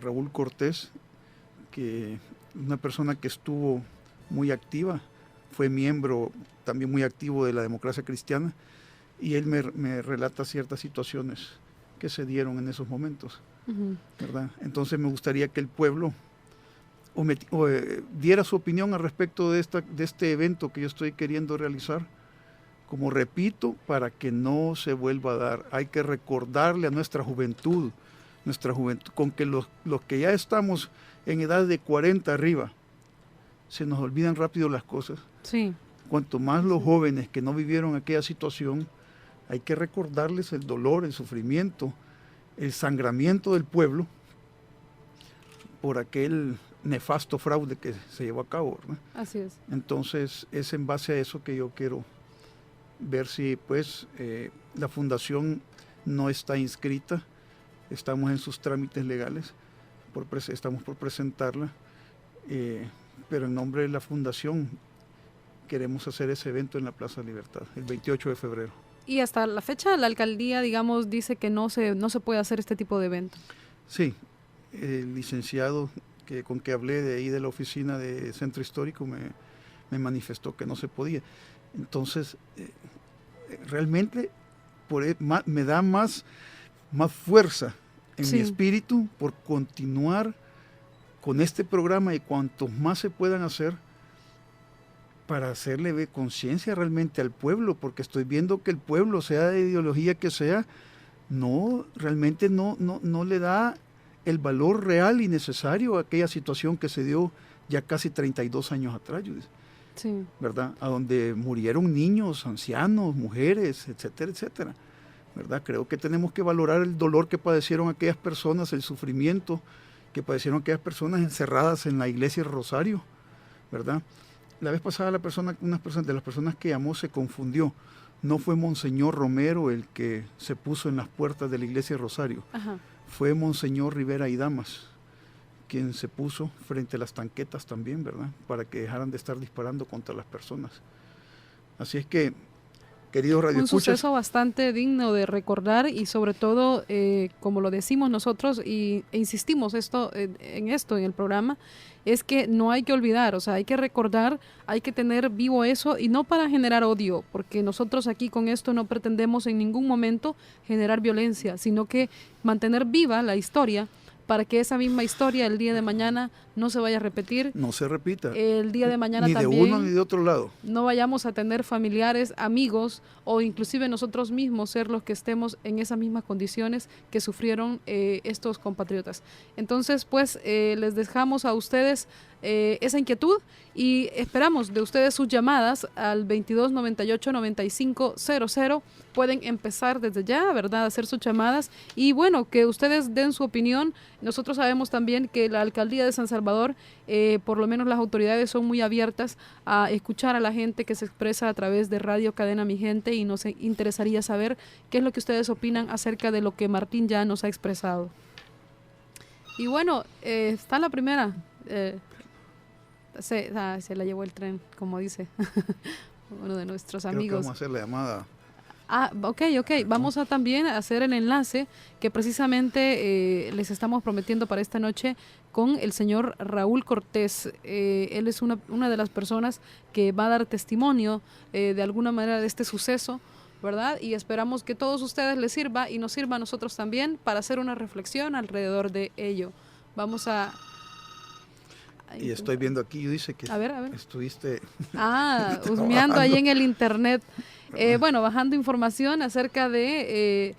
Raúl Cortés, que una persona que estuvo muy activa, fue miembro también muy activo de la Democracia Cristiana, y él me relata ciertas situaciones que se dieron en esos momentos, ¿verdad? Entonces me gustaría que el pueblo diera su opinión al respecto de este evento que yo estoy queriendo realizar. Como repito, para que no se vuelva a dar, hay que recordarle a nuestra juventud, con que los que ya estamos en edad de 40 arriba, se nos olvidan rápido las cosas. Sí. Cuanto más los jóvenes que no vivieron aquella situación, hay que recordarles el dolor, el sufrimiento, el sangramiento del pueblo por aquel nefasto fraude que se llevó a cabo, ¿verdad? Así es. Entonces, es en base a eso que yo quiero ver si pues la fundación no está inscrita, estamos en sus trámites legales, estamos por presentarla, pero en nombre de la fundación queremos hacer ese evento en la Plaza Libertad, el 28 de febrero. Y hasta la fecha la alcaldía, digamos, dice que no se puede hacer este tipo de evento. Sí, el licenciado con que hablé de ahí de la oficina de Centro Histórico me manifestó que no se podía. Entonces, realmente me da más fuerza en mi espíritu por continuar con este programa, y cuantos más se puedan hacer para hacerle conciencia realmente al pueblo, porque estoy viendo que el pueblo, sea de ideología que sea, realmente no le da el valor real y necesario a aquella situación que se dio ya casi 32 años atrás, sí, ¿verdad? A donde murieron niños, ancianos, mujeres, etcétera, etcétera, ¿verdad? Creo que tenemos que valorar el dolor que padecieron aquellas personas, el sufrimiento que padecieron aquellas personas encerradas en la iglesia Rosario, ¿verdad? La vez pasada una de las personas que llamó se confundió. No fue Monseñor Romero el que se puso en las puertas de la iglesia Rosario. Ajá. Fue Monseñor Rivera y Damas quien se puso frente a las tanquetas también, ¿verdad? Para que dejaran de estar disparando contra las personas. Así es que, queridos radioescuchas, un suceso bastante digno de recordar, y sobre todo, como lo decimos nosotros e insistimos en el programa, es que no hay que olvidar, o sea, hay que recordar, hay que tener vivo eso, y no para generar odio, porque nosotros aquí con esto no pretendemos en ningún momento generar violencia, sino que mantener viva la historia, para que esa misma historia el día de mañana no se vaya a repetir. No se repita. El día de mañana ni también. Ni de uno ni de otro lado. No vayamos a tener familiares, amigos, o inclusive nosotros mismos ser los que estemos en esas mismas condiciones que sufrieron estos compatriotas. Entonces, pues, les dejamos a ustedes esa inquietud, y esperamos de ustedes sus llamadas al 2298-9500. Pueden empezar desde ya, ¿verdad?, a hacer sus llamadas, y bueno, que ustedes den su opinión. Nosotros sabemos también que la alcaldía de San Salvador, por lo menos las autoridades, son muy abiertas a escuchar a la gente que se expresa a través de Radio Cadena Mi Gente, y nos interesaría saber qué es lo que ustedes opinan acerca de lo que Martín ya nos ha expresado. Y bueno, está la primera. Se la llevó el tren, como dice uno de nuestros amigos. Creo que vamos a hacer la llamada. Ok. Vamos a también hacer el enlace que precisamente les estamos prometiendo para esta noche con el señor Raúl Cortés. Él es una de las personas que va a dar testimonio de alguna manera de este suceso, ¿verdad? Y esperamos que todos ustedes les sirva y nos sirva a nosotros también para hacer una reflexión alrededor de ello. Vamos a... Y estoy viendo aquí, dice que a ver. Estuviste husmeando ahí en el internet. Bueno, bajando información acerca del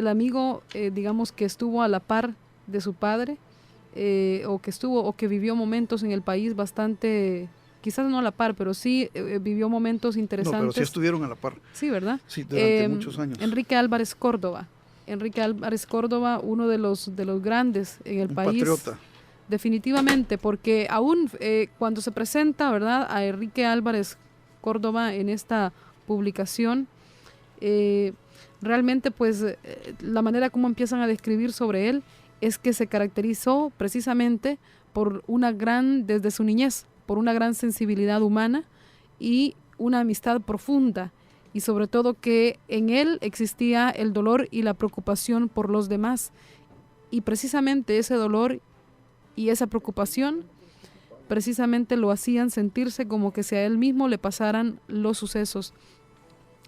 amigo, digamos, que estuvo a la par de su padre, o que vivió momentos en el país bastante, quizás no a la par, pero sí vivió momentos interesantes. No, pero sí estuvieron a la par. Sí, ¿verdad? Sí, durante muchos años. Enrique Álvarez Córdoba, uno de los grandes en el país. Patriota. Definitivamente, porque aún cuando se presenta, ¿verdad?, a Enrique Álvarez Córdoba en esta publicación, realmente pues la manera como empiezan a describir sobre él es que se caracterizó precisamente desde su niñez, por una gran sensibilidad humana y una amistad profunda, y sobre todo que en él existía el dolor y la preocupación por los demás. y precisamente ese dolor y esa preocupación precisamente lo hacían sentirse como que si a él mismo le pasaran los sucesos.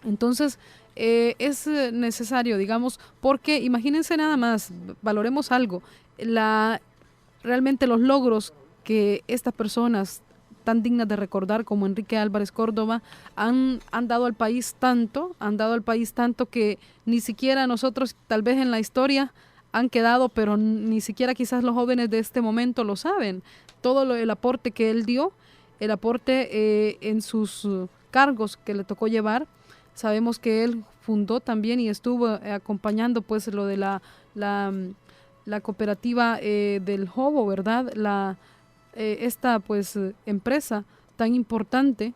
Entonces, es necesario, digamos, porque imagínense nada más, valoremos algo, realmente los logros que estas personas tan dignas de recordar como Enrique Álvarez Córdoba han dado al país tanto, que ni siquiera nosotros tal vez en la historia han quedado, pero ni siquiera quizás los jóvenes de este momento lo saben. Todo el aporte que él dio, el aporte en sus cargos que le tocó llevar. Sabemos que él fundó también y estuvo acompañando pues lo de la cooperativa del Jobo, ¿verdad? Esta pues empresa tan importante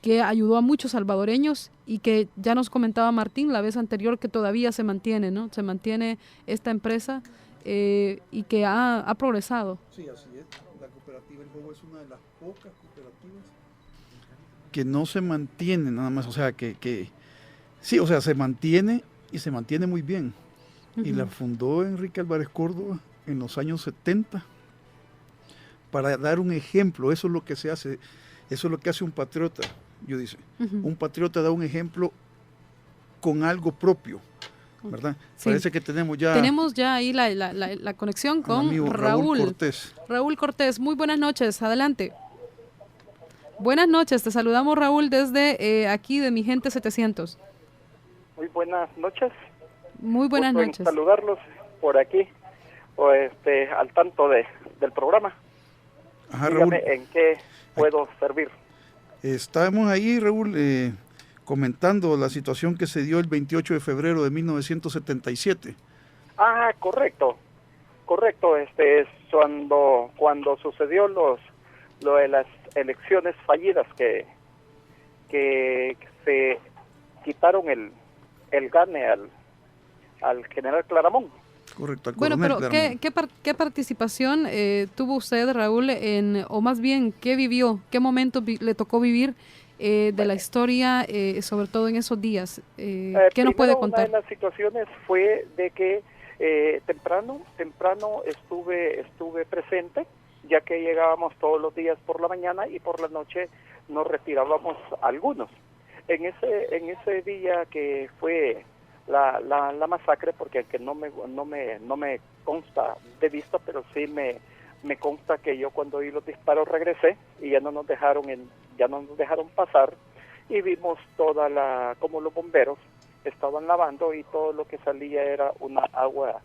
que ayudó a muchos salvadoreños y que ya nos comentaba Martín la vez anterior que todavía se mantiene, ¿no? Se mantiene esta empresa y que ha progresado. Sí, así es. La cooperativa El Jobo es una de las pocas cooperativas que no se mantiene nada más, o sea, sí, o sea, se mantiene y se mantiene muy bien. Y la fundó Enrique Álvarez Córdoba en los años 70 para dar un ejemplo. Eso es lo que se hace, eso es lo que hace un patriota, yo dice. Un patriota da un ejemplo con algo propio, ¿verdad? Sí. Parece que tenemos ya ahí la conexión con Raúl Cortés. Raúl Cortés, muy buenas noches, adelante. Buenas noches, te saludamos Raúl desde aquí de Mi Gente 700. Muy buenas noches. Muy buenas noches. Saludarlos por aquí, al tanto del programa. Ajá, Dígame, Raúl, ¿en qué puedo servir? Estamos ahí, Raúl, comentando la situación que se dio el 28 de febrero de 1977. Ah, correcto. Es cuando sucedió lo de las elecciones fallidas que se quitaron el gane al general Claramón. Correcto, al bueno, coronel pero Claramón. ¿qué participación tuvo usted, Raúl, o más bien, qué vivió, qué momento le tocó vivir de la historia, sobre todo en esos días? ¿Qué nos puede contar? Una de las situaciones fue de que temprano estuve presente, ya que llegábamos todos los días por la mañana y por la noche nos retirábamos algunos. En ese día que fue la masacre, porque aunque no me consta de vista, pero sí me consta que yo cuando oí los disparos regresé y ya no nos dejaron pasar, y vimos como los bomberos estaban lavando y todo lo que salía era una agua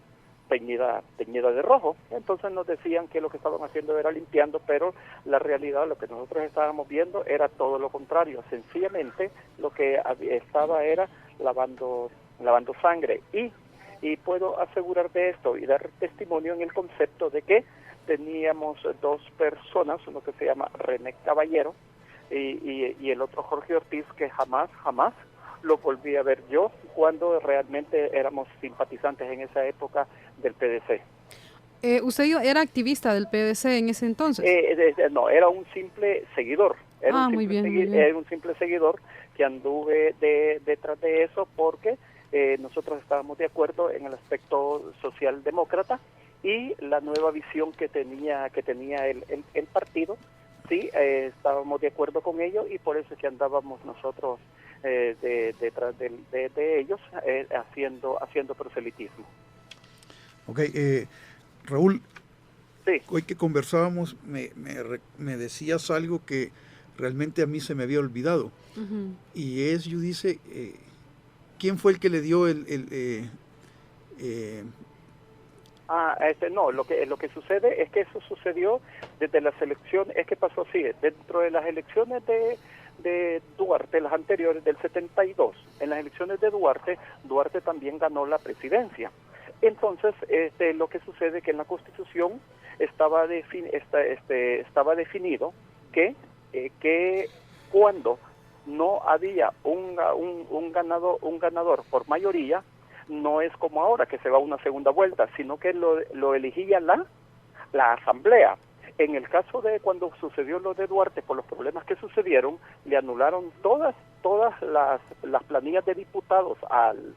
teñida de rojo. Entonces nos decían que lo que estaban haciendo era limpiando, pero la realidad, lo que nosotros estábamos viendo era todo lo contrario. Sencillamente lo que estaba era lavando sangre, y puedo asegurar de esto y dar testimonio en el concepto de que teníamos dos personas, uno que se llama René Caballero y el otro Jorge Ortiz, que jamás lo volví a ver yo, cuando realmente éramos simpatizantes en esa época del PDC. ¿Usted era activista del PDC en ese entonces? No, era un simple seguidor. Era un simple seguidor que anduve detrás de eso porque nosotros estábamos de acuerdo en el aspecto socialdemócrata y la nueva visión que tenía el partido. Sí, estábamos de acuerdo con ello, y por eso es que andábamos nosotros detrás de ellos haciendo proselitismo. Ok, Raúl, sí. Hoy que conversábamos me decías algo que realmente a mí se me había olvidado. Y es, yo dice, ¿quién fue el que le dio no, lo que sucede es que eso sucedió desde las elecciones, es que pasó así, dentro de las elecciones de Duarte, las anteriores del 72, en las elecciones de Duarte también ganó la presidencia. Entonces, lo que sucede es que en la Constitución estaba definido que cuando no había un ganador por mayoría, no es como ahora que se va a una segunda vuelta, sino que lo elegía la asamblea. En el caso de cuando sucedió lo de Duarte, por los problemas que sucedieron, le anularon todas las planillas de diputados al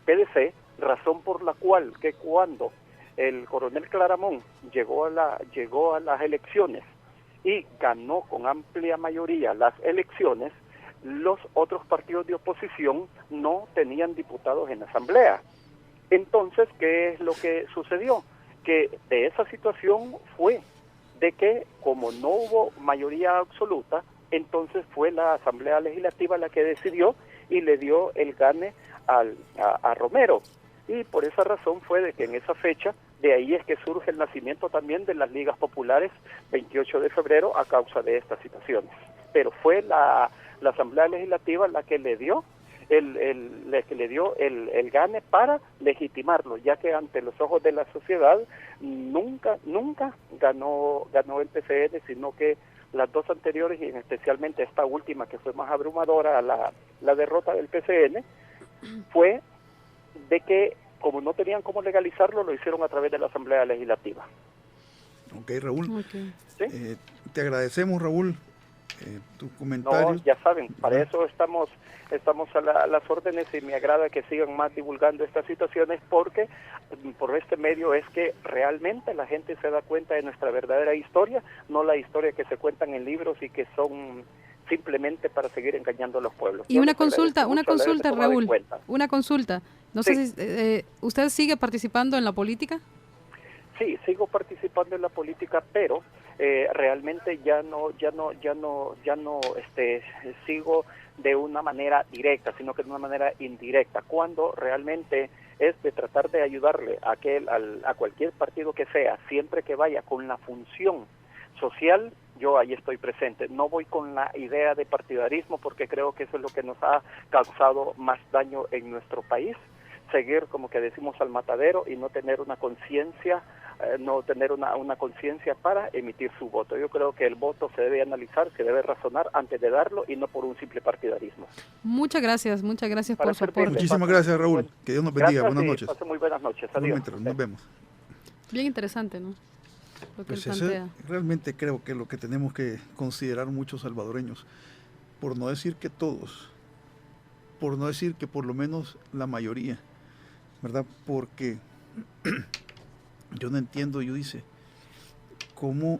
PDC, razón por la cual que cuando el coronel Claramón llegó a las elecciones y ganó con amplia mayoría las elecciones, los otros partidos de oposición no tenían diputados en la asamblea. Entonces, ¿qué es lo que sucedió? Que de esa situación fue de que, como no hubo mayoría absoluta, entonces fue la Asamblea Legislativa la que decidió y le dio el gane a Romero. Y por esa razón fue de que en esa fecha, de ahí es que surge el nacimiento también de las ligas populares, 28 de febrero, a causa de estas situaciones. Pero fue la Asamblea Legislativa la que le dio el gane para legitimarlo, ya que ante los ojos de la sociedad nunca ganó el PCN, sino que las dos anteriores, y especialmente esta última que fue más abrumadora, la derrota del PCN, fue de que como no tenían cómo legalizarlo, lo hicieron a través de la Asamblea Legislativa. Ok, Raúl. ¿Sí? Te agradecemos, Raúl, tu comentario. No, ya saben, para eso estamos a las órdenes, y me agrada que sigan más divulgando estas situaciones, porque por este medio es que realmente la gente se da cuenta de nuestra verdadera historia, no la historia que se cuentan en libros y que son simplemente para seguir engañando a los pueblos. Y una consulta, Raúl, una consulta. No sé si ¿usted sigue participando en la política? Sí, sigo participando en la política, pero realmente ya no sigo de una manera directa, sino que de una manera indirecta, cuando realmente es de tratar de ayudarle a cualquier partido que sea, siempre que vaya con la función social, yo ahí estoy presente. No voy con la idea de partidarismo, porque creo que eso es lo que nos ha causado más daño en nuestro país, seguir, como que decimos, al matadero y no tener una conciencia, una conciencia para emitir su voto. Yo creo que el voto se debe analizar, se debe razonar antes de darlo, y no por un simple partidarismo. Muchas gracias por su aporte. Muchísimas gracias, Raúl. Que Dios nos bendiga. Buenas noches. Pasen muy buenas noches. Adiós. Nos vemos. Bien interesante, ¿no? Lo que Pues él plantea. realmente creo que lo que tenemos que considerar muchos salvadoreños, por no decir que todos, por no decir que por lo menos la mayoría, ¿verdad? Porque yo no entiendo, yo dice, cómo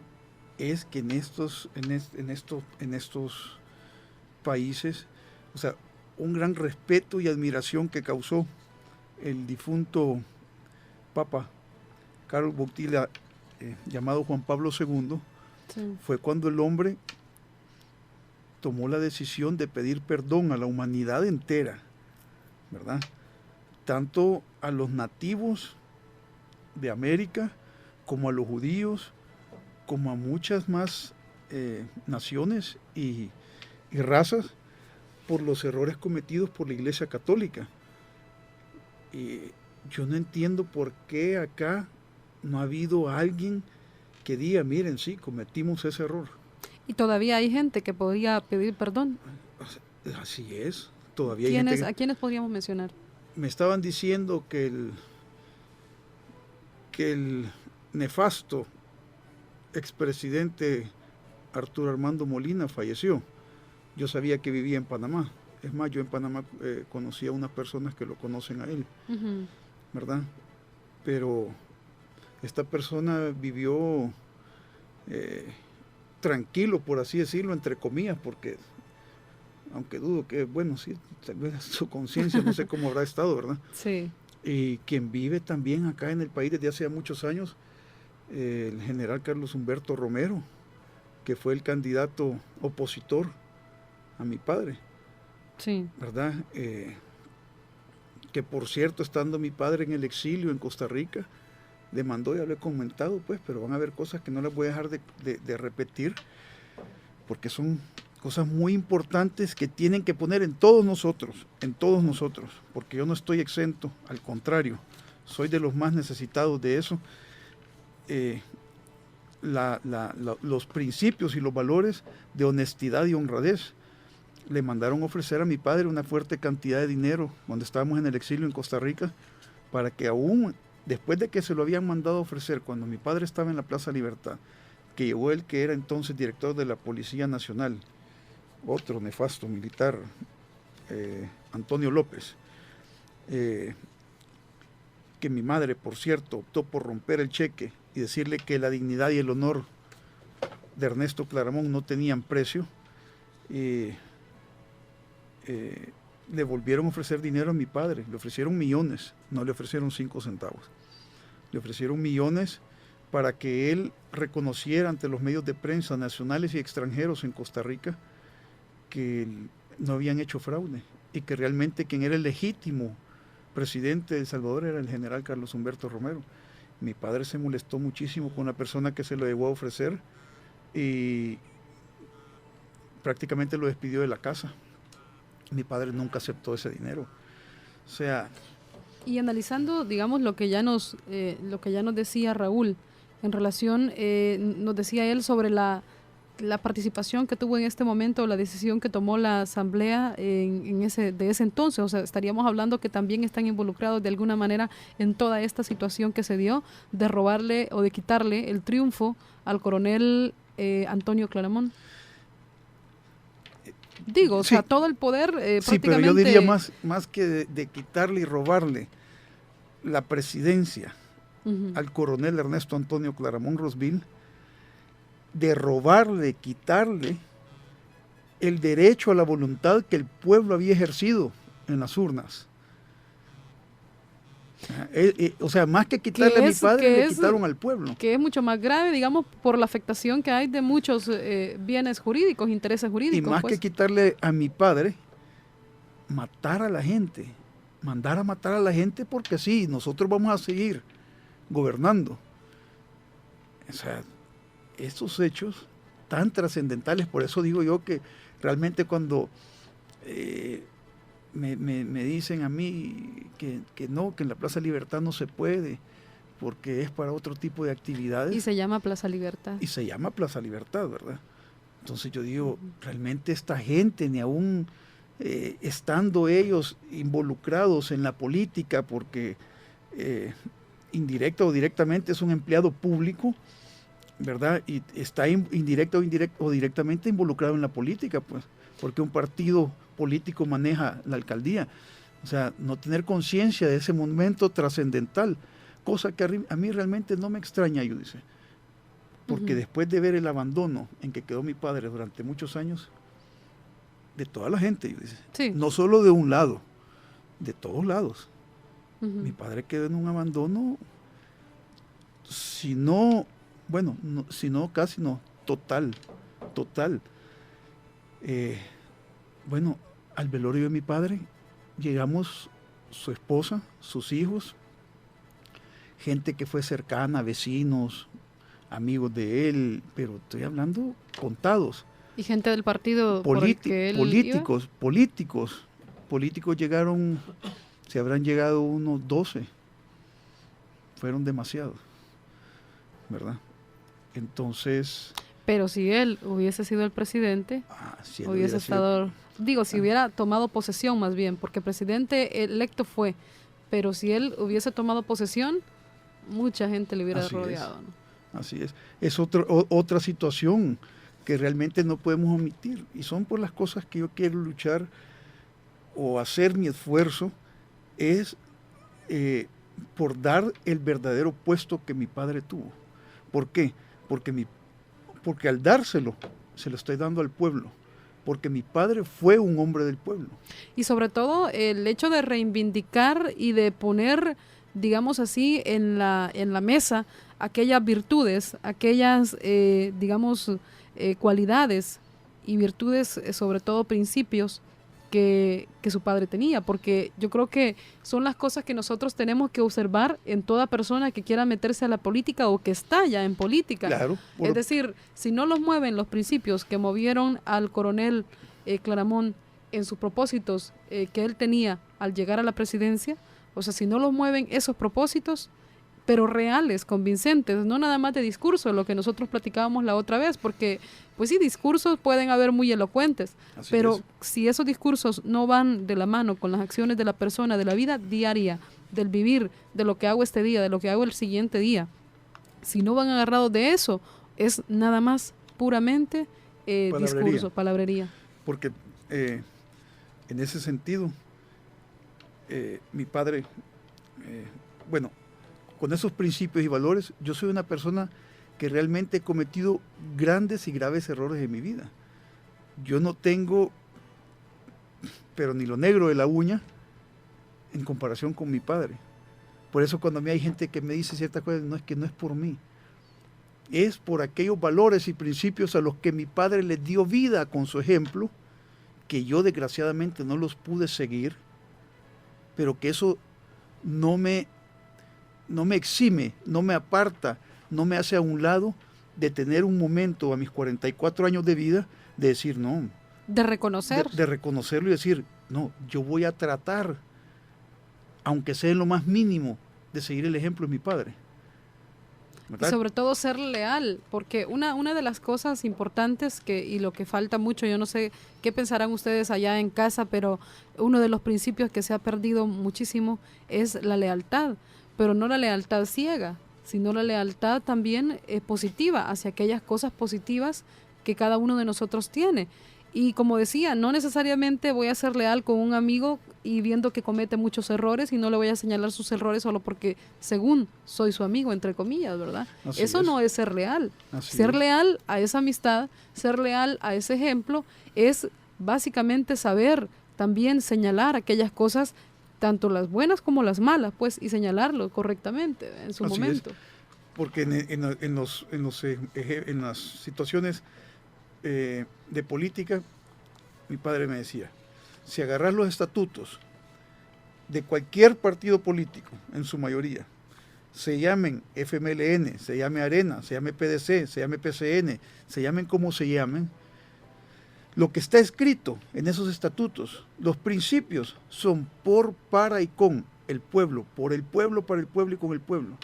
es que en estos países, o sea, un gran respeto y admiración que causó el difunto Papa Carlos Boutila, llamado Juan Pablo II, Sí. fue cuando el hombre tomó la decisión de pedir perdón a la humanidad entera, ¿verdad? Tanto a los nativos de América, como a los judíos, como a muchas más naciones y razas, por los errores cometidos por la Iglesia Católica. Y yo no entiendo por qué acá no ha habido alguien que diga, miren, sí, cometimos ese error. Y todavía hay gente que podría pedir perdón. Así es, todavía hay gente ¿A quiénes podríamos mencionar? Me estaban diciendo que el nefasto expresidente Arturo Armando Molina falleció. Yo sabía que vivía en Panamá. Es más, yo en Panamá conocí a unas personas que lo conocen a él, Uh-huh. ¿verdad? Pero esta persona vivió tranquilo, por así decirlo, entre comillas, porque aunque dudo que, bueno, sí, tal vez su conciencia, no sé cómo habrá estado, ¿verdad? Sí. Y quien vive también acá en el país desde hace muchos años, el general Carlos Humberto Romero, que fue el candidato opositor a mi padre, Sí. ¿verdad? Que por cierto, estando mi padre en el exilio en Costa Rica, demandó, ya lo he comentado, pues, pero van a haber cosas que no les voy a dejar de repetir, porque son cosas muy importantes que tienen que poner en todos nosotros, porque yo no estoy exento, al contrario, soy de los más necesitados de eso. Los principios y los valores de honestidad y honradez. Le mandaron ofrecer a mi padre una fuerte cantidad de dinero cuando estábamos en el exilio en Costa Rica, para que aún después de que se lo habían mandado a ofrecer, cuando mi padre estaba en la Plaza Libertad, que llegó el que era entonces director de la Policía Nacional, otro nefasto militar, Antonio López, que mi madre, por cierto, optó por romper el cheque y decirle que la dignidad y el honor de Ernesto Claramunt no tenían precio, le volvieron a ofrecer dinero a mi padre, le ofrecieron millones, no le ofrecieron 5 centavos, le ofrecieron millones para que él reconociera ante los medios de prensa nacionales y extranjeros en Costa Rica que no habían hecho fraude y que realmente quien era el legítimo presidente de El Salvador era el general Carlos Humberto Romero. Mi padre se molestó muchísimo con la persona que se lo llegó a ofrecer y prácticamente lo despidió de la casa. Mi padre nunca aceptó ese dinero. O sea... Y analizando, digamos, lo que ya nos decía Raúl, en relación, nos decía él sobre la participación que tuvo en este momento, la decisión que tomó la asamblea de ese entonces. O sea, estaríamos hablando que también están involucrados de alguna manera en toda esta situación que se dio de robarle o de quitarle el triunfo al coronel Antonio Claramunt. Digo, o sea, todo el poder sí, prácticamente... pero yo diría más que de quitarle y robarle la presidencia al coronel Ernesto Antonio Claramunt Rosville, de robarle, quitarle el derecho a la voluntad que el pueblo había ejercido en las urnas. O sea, más que quitarle a mi padre, le quitaron al pueblo. Que es mucho más grave, digamos, por la afectación que hay de muchos bienes jurídicos, intereses jurídicos. Y más que quitarle a mi padre, matar a la gente, mandar a matar a la gente porque sí, nosotros vamos a seguir gobernando. O sea, estos hechos tan trascendentales, por eso digo yo que realmente cuando me dicen a mí que no, que en la Plaza Libertad no se puede, porque es para otro tipo de actividades. Y se llama Plaza Libertad. Y se llama Plaza Libertad, ¿verdad? Entonces yo digo, realmente esta gente, ni aún estando ellos involucrados en la política, porque indirecta o directamente es un empleado público, ¿verdad? Y está indirecta o directamente involucrado en la política, pues, porque un partido político maneja la alcaldía. O sea, no tener conciencia de ese momento trascendental, cosa que a mí realmente no me extraña, yo dice, porque después de ver el abandono en que quedó mi padre durante muchos años, de toda la gente, yo dice, sí. No solo de un lado, de todos lados. Mi padre quedó en un abandono, si no, bueno, no, si no, casi no, total. Bueno, al velorio de mi padre llegamos su esposa, sus hijos, gente que fue cercana, vecinos, amigos de él, pero estoy hablando contados. ¿Y gente del partido por el que él políticos llegaron, se habrán llegado unos 12, fueron demasiados, ¿verdad? Entonces... Pero si él hubiese sido el presidente, si hubiese estado... Digo, si hubiera tomado posesión más bien, porque presidente electo fue, pero si él hubiese tomado posesión, mucha gente le hubiera rodeado. ¿No? Así es. Es otra situación que realmente no podemos omitir, y son por las cosas que yo quiero luchar o hacer mi esfuerzo, es por dar el verdadero puesto que mi padre tuvo. ¿Por qué? Porque al dárselo, se lo estoy dando al pueblo, porque mi padre fue un hombre del pueblo. Y sobre todo el hecho de reivindicar y de poner, digamos así, en la mesa aquellas virtudes, aquellas, cualidades y virtudes, sobre todo principios, que su padre tenía, porque yo creo que son las cosas que nosotros tenemos que observar en toda persona que quiera meterse a la política o que está ya en política. Claro, es decir, si no los mueven los principios que movieron al coronel Claramunt en sus propósitos que él tenía al llegar a la presidencia, o sea, si no los mueven esos propósitos, pero reales, convincentes, no nada más de discurso, lo que nosotros platicábamos la otra vez, porque pues sí, discursos pueden haber muy elocuentes, pero si esos discursos no van de la mano con las acciones de la persona, de la vida diaria, del vivir, de lo que hago este día, de lo que hago el siguiente día, si no van agarrados de eso, es nada más puramente discurso, palabrería. Porque en ese sentido, mi padre bueno, con esos principios y valores, yo soy una persona que realmente he cometido grandes y graves errores en mi vida. Yo no tengo, pero ni lo negro de la uña, en comparación con mi padre. Por eso cuando a mí hay gente que me dice ciertas cosas, no es que no es por mí. Es por aquellos valores y principios a los que mi padre les dio vida con su ejemplo, que yo desgraciadamente no los pude seguir, pero que eso no me exime, no me aparta, no me hace a un lado de tener un momento a mis 44 años de vida de decir no. De reconocer. De reconocerlo y decir, no, yo voy a tratar, aunque sea en lo más mínimo, de seguir el ejemplo de mi padre. ¿Verdad? Y sobre todo ser leal, porque una de las cosas importantes y lo que falta mucho, yo no sé qué pensarán ustedes allá en casa, pero uno de los principios que se ha perdido muchísimo es la lealtad, pero no la lealtad ciega, sino la lealtad también positiva, hacia aquellas cosas positivas que cada uno de nosotros tiene. Y como decía, no necesariamente voy a ser leal con un amigo y viendo que comete muchos errores y no le voy a señalar sus errores solo porque según soy su amigo, entre comillas, ¿verdad? Eso no es ser leal. Ser leal a esa amistad, ser leal a ese ejemplo, es básicamente saber también señalar aquellas cosas, tanto las buenas como las malas, pues, y señalarlo correctamente en su momento. Porque en las situaciones de política, mi padre me decía, si agarras los estatutos de cualquier partido político, en su mayoría, se llamen FMLN, se llame Arena, se llame PDC, se llame PCN, se llamen como se llamen, lo que está escrito en esos estatutos, los principios son por, para y con el pueblo, por el pueblo, para el pueblo y con el pueblo.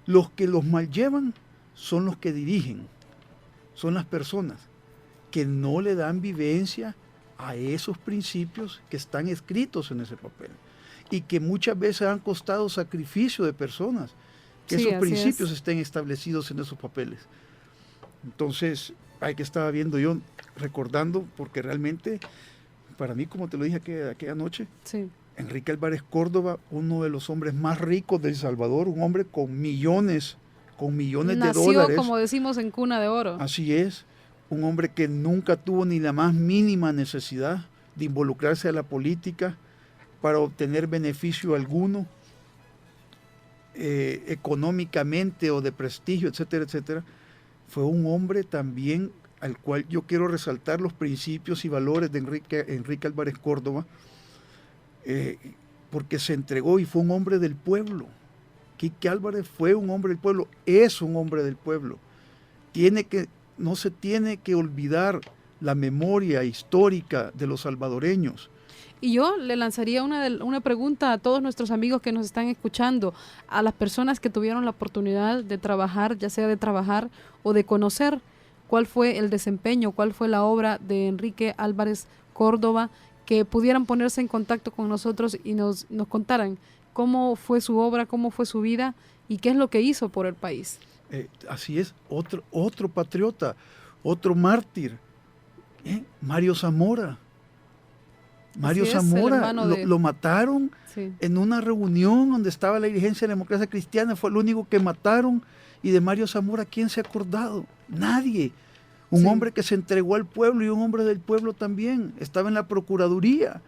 Los que los mal llevan son los que dirigen, son las personas que no le dan vivencia a esos principios que están escritos en ese papel y que muchas veces han costado sacrificio de personas, que esos principios estén establecidos en esos papeles. Entonces, hay que estaba viendo yo, recordando, porque realmente, para mí, como te lo dije aquella noche, Enrique Álvarez Córdoba, uno de los hombres más ricos de El Salvador, un hombre con millones de dólares. Nació, como decimos, en cuna de oro. Así es. Un hombre que nunca tuvo ni la más mínima necesidad de involucrarse a la política para obtener beneficio alguno, económicamente o de prestigio, etcétera, etcétera. Fue un hombre también al cual yo quiero resaltar los principios y valores de Enrique Álvarez Córdoba, porque se entregó y fue un hombre del pueblo. Quique Álvarez fue un hombre del pueblo, es un hombre del pueblo. No se tiene que olvidar la memoria histórica de los salvadoreños. Y yo le lanzaría una pregunta a todos nuestros amigos que nos están escuchando, a las personas que tuvieron la oportunidad de trabajar, ya sea de trabajar o de conocer cuál fue el desempeño, cuál fue la obra de Enrique Álvarez Córdoba, que pudieran ponerse en contacto con nosotros y nos contaran cómo fue su obra, cómo fue su vida y qué es lo que hizo por el país. Así es, otro patriota, otro mártir, Mario Zamora. Mario Zamora lo mataron en una reunión donde estaba la dirigencia de la democracia cristiana, fue el único que mataron. Y de Mario Zamora, ¿quién se ha acordado? Nadie. Un hombre que se entregó al pueblo y un hombre del pueblo también, estaba en la Procuraduría.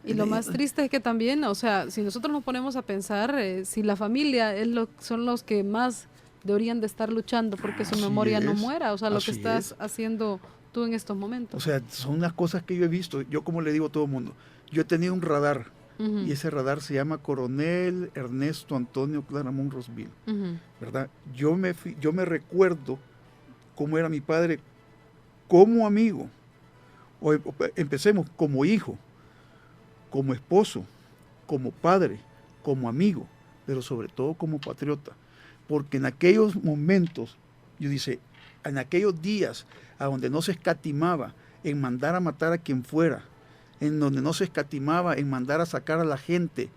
Y lo más triste es que también, o sea, si nosotros nos ponemos a pensar, si la familia son los que más deberían de estar luchando porque su memoria no muera, o sea, lo que estás haciendo tú en estos momentos. O sea, son las cosas que yo he visto. Yo, como le digo a todo el mundo, yo he tenido un radar, y ese radar se llama Coronel Ernesto Antonio Claramón Rosville, ¿verdad? Yo me recuerdo cómo era mi padre como amigo, empecemos como hijo, como esposo, como padre, como amigo, pero sobre todo como patriota. Porque en aquellos momentos, en aquellos días a donde no se escatimaba en mandar a matar a quien fuera, en donde no se escatimaba en mandar a sacar a la gente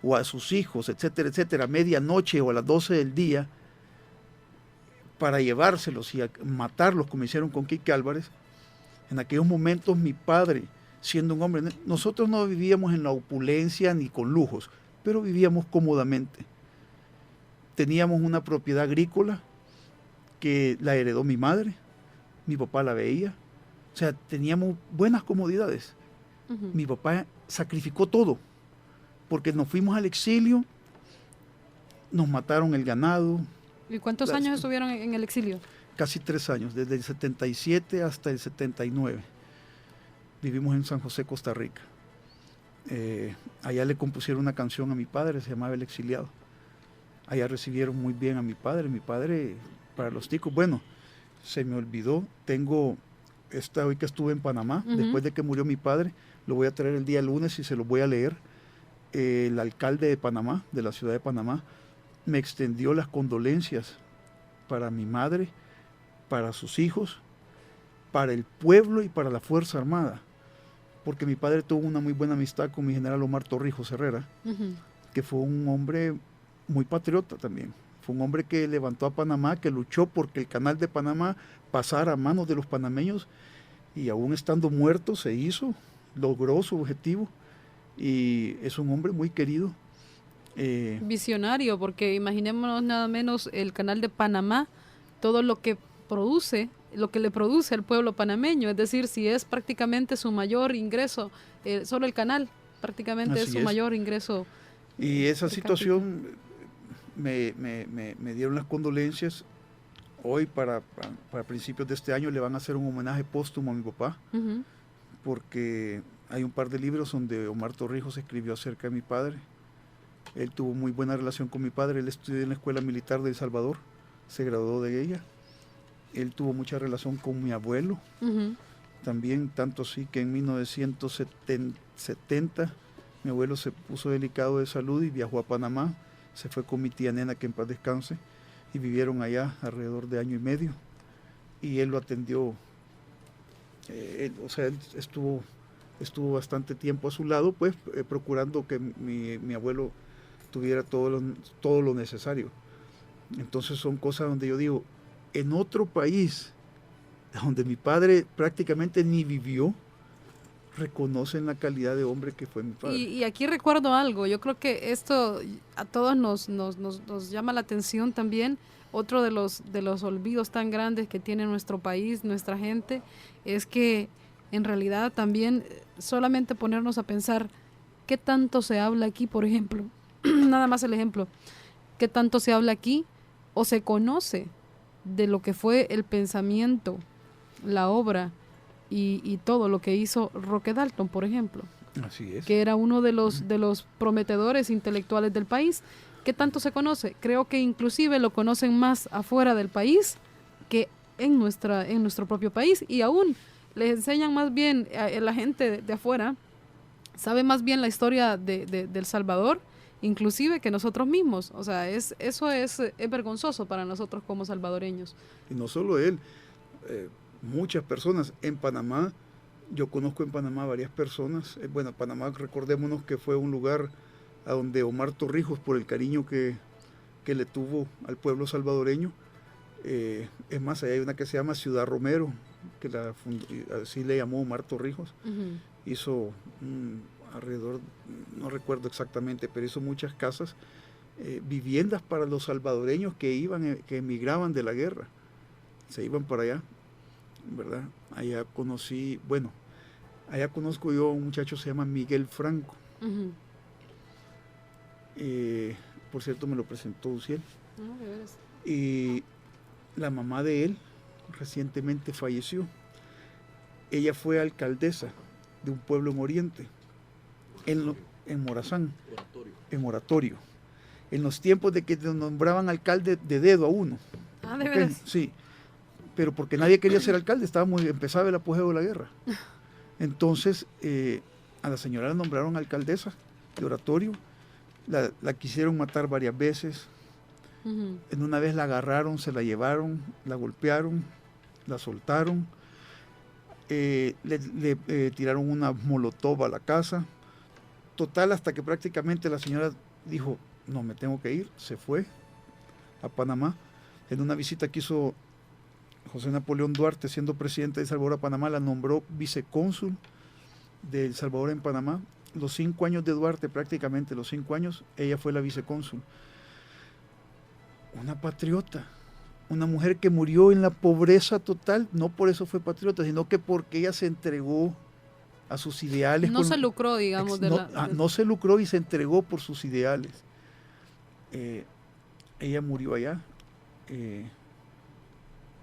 o a sus hijos, etcétera, etcétera, a medianoche o a las 12 del día, para llevárselos y a matarlos como hicieron con Quique Álvarez, en aquellos momentos mi padre, siendo un hombre, nosotros no vivíamos en la opulencia ni con lujos, pero vivíamos cómodamente. teníamos una propiedad agrícola que la heredó mi madre, mi papá la veía, o sea, teníamos buenas comodidades. Mi papá sacrificó todo, porque nos fuimos al exilio, nos mataron el ganado. ¿Y cuántos años estuvieron en el exilio? Casi 3 años, desde el 77 hasta el 79. Vivimos en San José, Costa Rica. Allá le compusieron una canción a mi padre, se llamaba El Exiliado. Allá recibieron muy bien a mi padre, para los ticos, bueno, se me olvidó, tengo hoy que estuve en Panamá, después de que murió mi padre, lo voy a traer el día lunes y se lo voy a leer. El alcalde de Panamá, de la ciudad de Panamá, me extendió las condolencias para mi madre, para sus hijos, para el pueblo y para la Fuerza Armada, porque mi padre tuvo una muy buena amistad con mi general Omar Torrijos Herrera, que fue un hombre muy patriota también. Fue un hombre que levantó a Panamá, que luchó porque el canal de Panamá pasara a manos de los panameños, y aún estando muerto se hizo, logró su objetivo, y es un hombre muy querido. Visionario, porque imaginémonos nada menos el canal de Panamá, todo lo que produce, lo que le produce al pueblo panameño, es decir, si es prácticamente su mayor ingreso, solo el canal prácticamente es su mayor ingreso. Y esa situación me dieron las condolencias. Hoy, para principios de este año, le van a hacer un homenaje póstumo a mi papá, porque hay un par de libros donde Omar Torrijos escribió acerca de mi padre. Él tuvo muy buena relación con mi padre, él estudió en la Escuela Militar de El Salvador, se graduó de ella. Él tuvo mucha relación con mi abuelo, también, tanto así que en 1970 mi abuelo se puso delicado de salud y viajó a Panamá, se fue con mi tía Nena, que en paz descanse, y vivieron allá alrededor de 1 año y medio, y él lo atendió, él estuvo bastante tiempo a su lado, pues procurando que mi abuelo tuviera todo lo necesario. Entonces son cosas donde yo digo, en otro país, donde mi padre prácticamente ni vivió, reconocen la calidad de hombre que fue mi padre. Y aquí recuerdo algo, yo creo que esto a todos nos llama la atención también. Otro de los olvidos tan grandes que tiene nuestro país, nuestra gente, es que en realidad también solamente ponernos a pensar qué tanto se habla aquí, por ejemplo, nada más el ejemplo, qué tanto se habla aquí o se conoce de lo que fue el pensamiento, la obra y todo lo que hizo Roque Dalton, por ejemplo. Así es. Que era uno de los prometedores intelectuales del país. ¿Qué tanto se conoce? Creo que inclusive lo conocen más afuera del país que en nuestro propio país, y aún les enseñan más bien a la gente de afuera, sabe más bien la historia de El Salvador, inclusive que nosotros mismos. O sea, eso es vergonzoso para nosotros como salvadoreños. Y no solo él, muchas personas en Panamá, yo conozco en Panamá varias personas. Bueno, Panamá, recordémonos que fue un lugar a donde Omar Torrijos, por el cariño que le tuvo al pueblo salvadoreño, es más, hay una que se llama Ciudad Romero, que así le llamó Omar Torrijos. Hizo alrededor, no recuerdo exactamente, pero hizo muchas casas, viviendas para los salvadoreños que emigraban de la guerra, se iban para allá, ¿verdad? Allá conozco yo a un muchacho, se llama Miguel Franco. Por cierto, me lo presentó Uciel. Y la mamá de él recientemente falleció. Ella fue alcaldesa de un pueblo en Oriente, en Morazán, en Oratorio, en los tiempos de que nombraban alcalde de dedo a uno. ¿De veras? Sí, pero porque nadie quería ser alcalde, empezaba el apogeo de la guerra. Entonces, a la señora la nombraron alcaldesa de Oratorio, la quisieron matar varias veces. En una vez la agarraron, se la llevaron, la golpearon, la soltaron, le tiraron una molotov a la casa. Total, hasta que prácticamente la señora dijo, no, me tengo que ir, se fue a Panamá. En una visita que hizo José Napoleón Duarte, siendo presidente de El Salvador a Panamá, la nombró vicecónsul de El Salvador en Panamá. Los 5 años de Duarte, prácticamente los 5 años, ella fue la vicecónsul. una patriota, una mujer que murió en la pobreza total, no por eso fue patriota, sino que porque ella se entregó a sus ideales. No se lucró, digamos, no se lucró y se entregó por sus ideales. Ella murió allá.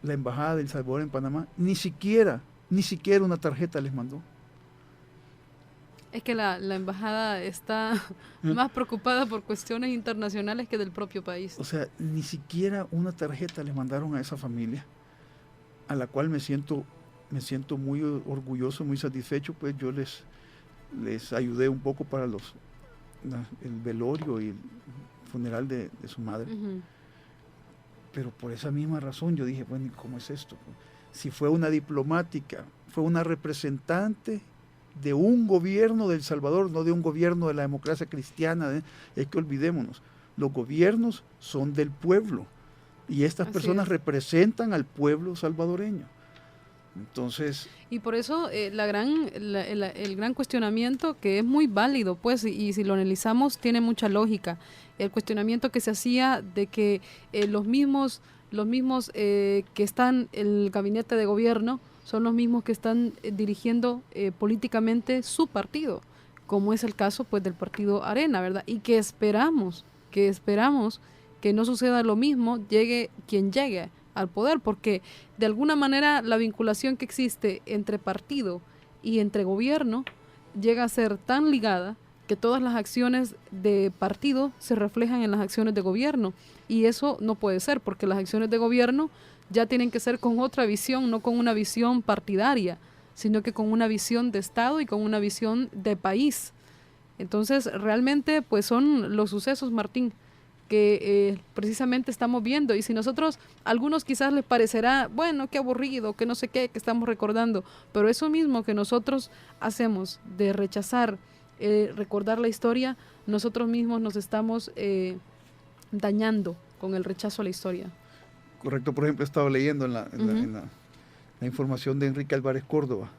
La embajada de El Salvador en Panamá ni siquiera una tarjeta les mandó. Es que la embajada está más preocupada por cuestiones internacionales que del propio país. O sea, ni siquiera una tarjeta les mandaron a esa familia, a la cual me siento muy orgulloso, muy satisfecho, pues yo les ayudé un poco para el velorio y el funeral de su madre. Uh-huh. Pero por esa misma razón yo dije, bueno, ¿cómo es esto? Si fue una diplomática, fue una representante de un gobierno de El Salvador, no de un gobierno de la democracia cristiana, es que olvidémonos, los gobiernos son del pueblo y estas personas representan al pueblo salvadoreño. Entonces, y por eso el gran cuestionamiento, que es muy válido, pues, y si lo analizamos tiene mucha lógica, el cuestionamiento que se hacía de que los mismos que están en el gabinete de gobierno son los mismos que están dirigiendo políticamente su partido, como es el caso, pues, del partido Arena, ¿verdad? Y que esperamos que no suceda lo mismo, llegue quien llegue al poder, porque de alguna manera la vinculación que existe entre partido y entre gobierno llega a ser tan ligada que todas las acciones de partido se reflejan en las acciones de gobierno, y eso no puede ser, porque las acciones de gobierno ya tienen que ser con otra visión, no con una visión partidaria, sino que con una visión de Estado y con una visión de país. Entonces, realmente, pues son los sucesos, Martín, que precisamente estamos viendo, y si nosotros, a algunos quizás les parecerá, bueno, qué aburrido, que no sé qué, que estamos recordando, pero eso mismo que nosotros hacemos de rechazar, recordar la historia, nosotros mismos nos estamos dañando con el rechazo a la historia. Correcto, por ejemplo, he estado leyendo en la información de Enrique Álvarez Córdoba,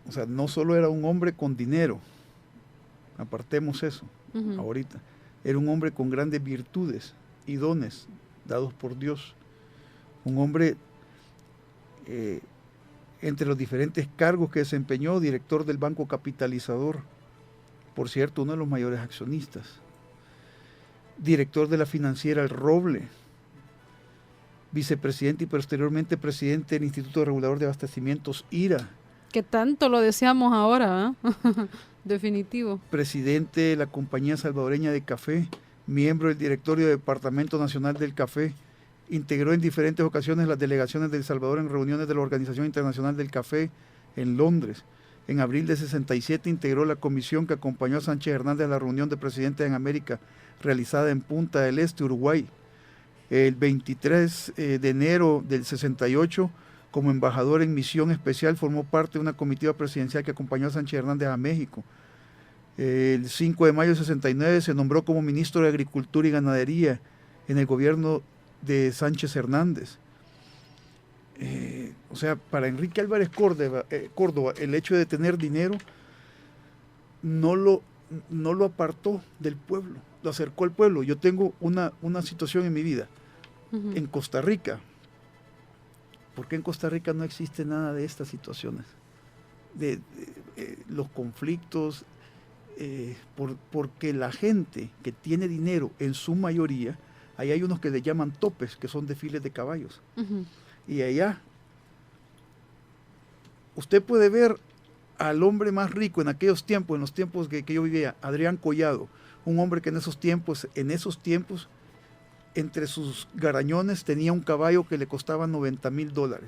o sea, no solo era un hombre con dinero, apartemos eso, ahorita, era un hombre con grandes virtudes y dones dados por Dios. Un hombre, entre los diferentes cargos que desempeñó, director del Banco Capitalizador, por cierto, uno de los mayores accionistas. Director de la financiera El Roble. Vicepresidente y posteriormente presidente del Instituto Regulador de Abastecimientos, IRA. Que tanto lo deseamos ahora, ¿eh? Definitivo. Presidente de la Compañía Salvadoreña de Café, miembro del Directorio del Departamento Nacional del Café, integró en diferentes ocasiones las delegaciones de El Salvador en reuniones de la Organización Internacional del Café en Londres. En abril de 67 integró la comisión que acompañó a Sánchez Hernández a la reunión de presidentes en América realizada en Punta del Este, Uruguay. El 23 de enero del 68, como embajador en misión especial, formó parte de una comitiva presidencial que acompañó a Sánchez Hernández a México. El 5 de mayo del 69 se nombró como ministro de Agricultura y Ganadería en el gobierno de Sánchez Hernández. O sea, para Enrique Álvarez Córdoba, el hecho de tener dinero no lo apartó del pueblo, lo acercó al pueblo. Yo tengo una situación en mi vida, en Costa Rica. ¿Por qué en Costa Rica no existe nada de estas situaciones? De los conflictos, porque la gente que tiene dinero, en su mayoría, ahí hay unos que le llaman topes, que son desfiles de caballos. Y allá, usted puede ver al hombre más rico en aquellos tiempos, en los tiempos que yo vivía, Adrián Collado, un hombre que en esos tiempos, entre sus garañones tenía un caballo que le costaba $90,000.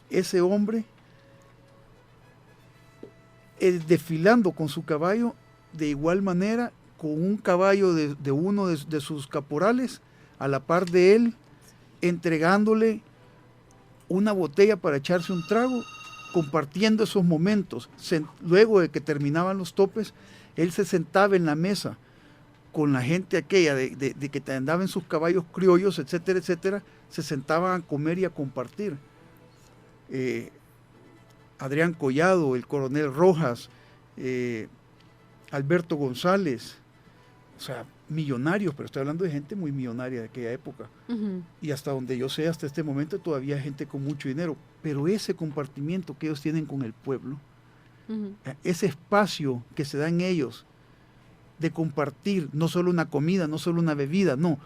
Ese hombre, desfilando con su caballo, de igual manera, con un caballo de uno de sus caporales, a la par de él, entregándole una botella para echarse un trago, compartiendo esos momentos. Luego de que terminaban los topes, él se sentaba en la mesa con la gente aquella de que andaba en sus caballos criollos, etcétera, etcétera, se sentaban a comer y a compartir. Adrián Collado, el coronel Rojas, Alberto González, o sea, millonarios, pero estoy hablando de gente muy millonaria de aquella época. Y hasta donde yo sé, hasta este momento todavía hay gente con mucho dinero. Pero ese compartimiento que ellos tienen con el pueblo, ese espacio que se da en ellos de compartir no solo una comida, no solo una bebida, no,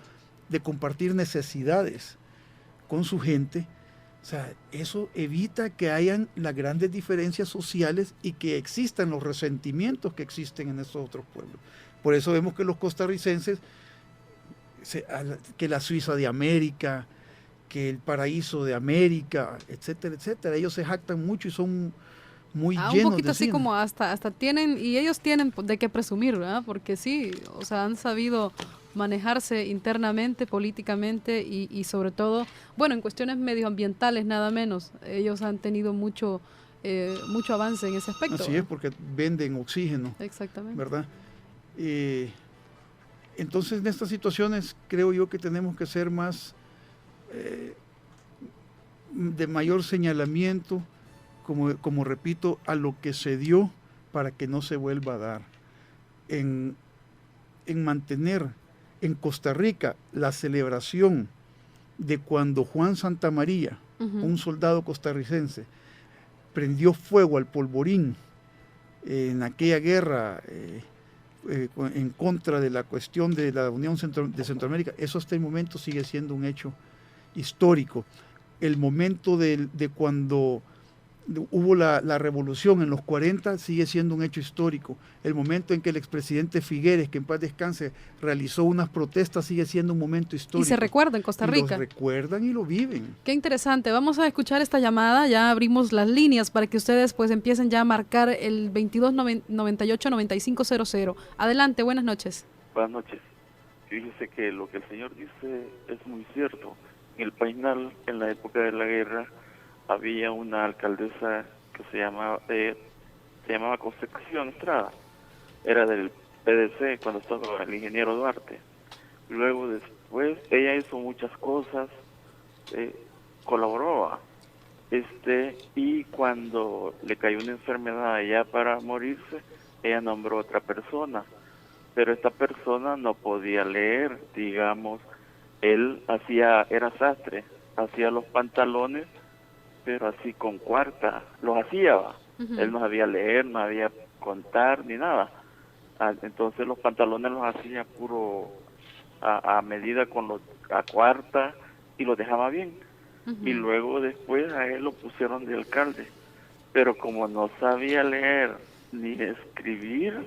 de compartir necesidades con su gente, o sea, eso evita que hayan las grandes diferencias sociales y que existan los resentimientos que existen en esos otros pueblos. Por eso vemos que los costarricenses, que la Suiza de América, que el paraíso de América, etcétera, etcétera, ellos se jactan mucho y son muy llenos un poquito de así cine. como hasta tienen, y ellos tienen de qué presumir, ¿verdad? Porque sí, o sea, han sabido manejarse internamente, políticamente y sobre todo, bueno, en cuestiones medioambientales nada menos, ellos han tenido mucho avance en ese aspecto. Así es, porque venden oxígeno. Exactamente. ¿Verdad? Entonces, en estas situaciones creo yo que tenemos que ser más de mayor señalamiento, como repito, a lo que se dio para que no se vuelva a dar. En mantener en Costa Rica la celebración de cuando Juan Santamaría, un soldado costarricense, prendió fuego al polvorín en aquella guerra en contra de la cuestión de la Unión de Centroamérica, eso hasta el momento sigue siendo un hecho histórico. El momento de cuando hubo la revolución en los 40 sigue siendo un hecho histórico. El momento en que el expresidente Figueres, que en paz descanse, realizó unas protestas sigue siendo un momento histórico. Y se recuerda en Costa Rica. Y lo recuerdan y lo viven. Qué interesante. Vamos a escuchar esta llamada. Ya abrimos las líneas para que ustedes pues empiecen ya a marcar el 2298-9500. Adelante, buenas noches. Buenas noches. Fíjese que lo que el señor dice es muy cierto. En el Painal, en la época de la guerra, había una alcaldesa que se llamaba Concepción Estrada. Era del PDC cuando estaba el ingeniero Duarte. Luego después ella hizo muchas cosas, colaboró, y cuando le cayó una enfermedad ya para morirse, ella nombró a otra persona, pero esta persona no podía leer, digamos, él era sastre, hacía los pantalones, pero así con cuarta, los hacía, él no sabía leer, no sabía contar ni nada, entonces los pantalones los hacía puro a medida a cuarta y los dejaba bien, y luego después a él lo pusieron de alcalde, pero como no sabía leer ni escribir,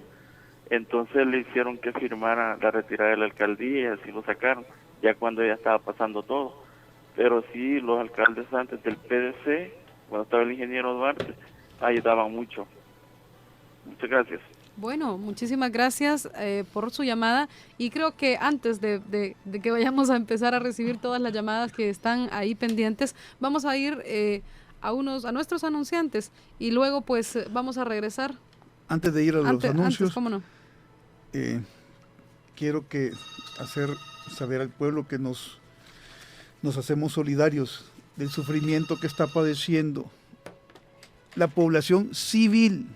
entonces le hicieron que firmara la retirada de la alcaldía y así lo sacaron, ya cuando ya estaba pasando todo. Pero sí, los alcaldes antes del PDC, cuando estaba el ingeniero Duarte, ayudaban mucho. Muchas gracias. Bueno, muchísimas gracias por su llamada y creo que antes de que vayamos a empezar a recibir todas las llamadas que están ahí pendientes, vamos a ir a nuestros anunciantes y luego pues vamos a regresar. Antes de ir a los anuncios, antes, ¿cómo no? Quiero hacer saber al pueblo que nos hacemos solidarios del sufrimiento que está padeciendo la población civil,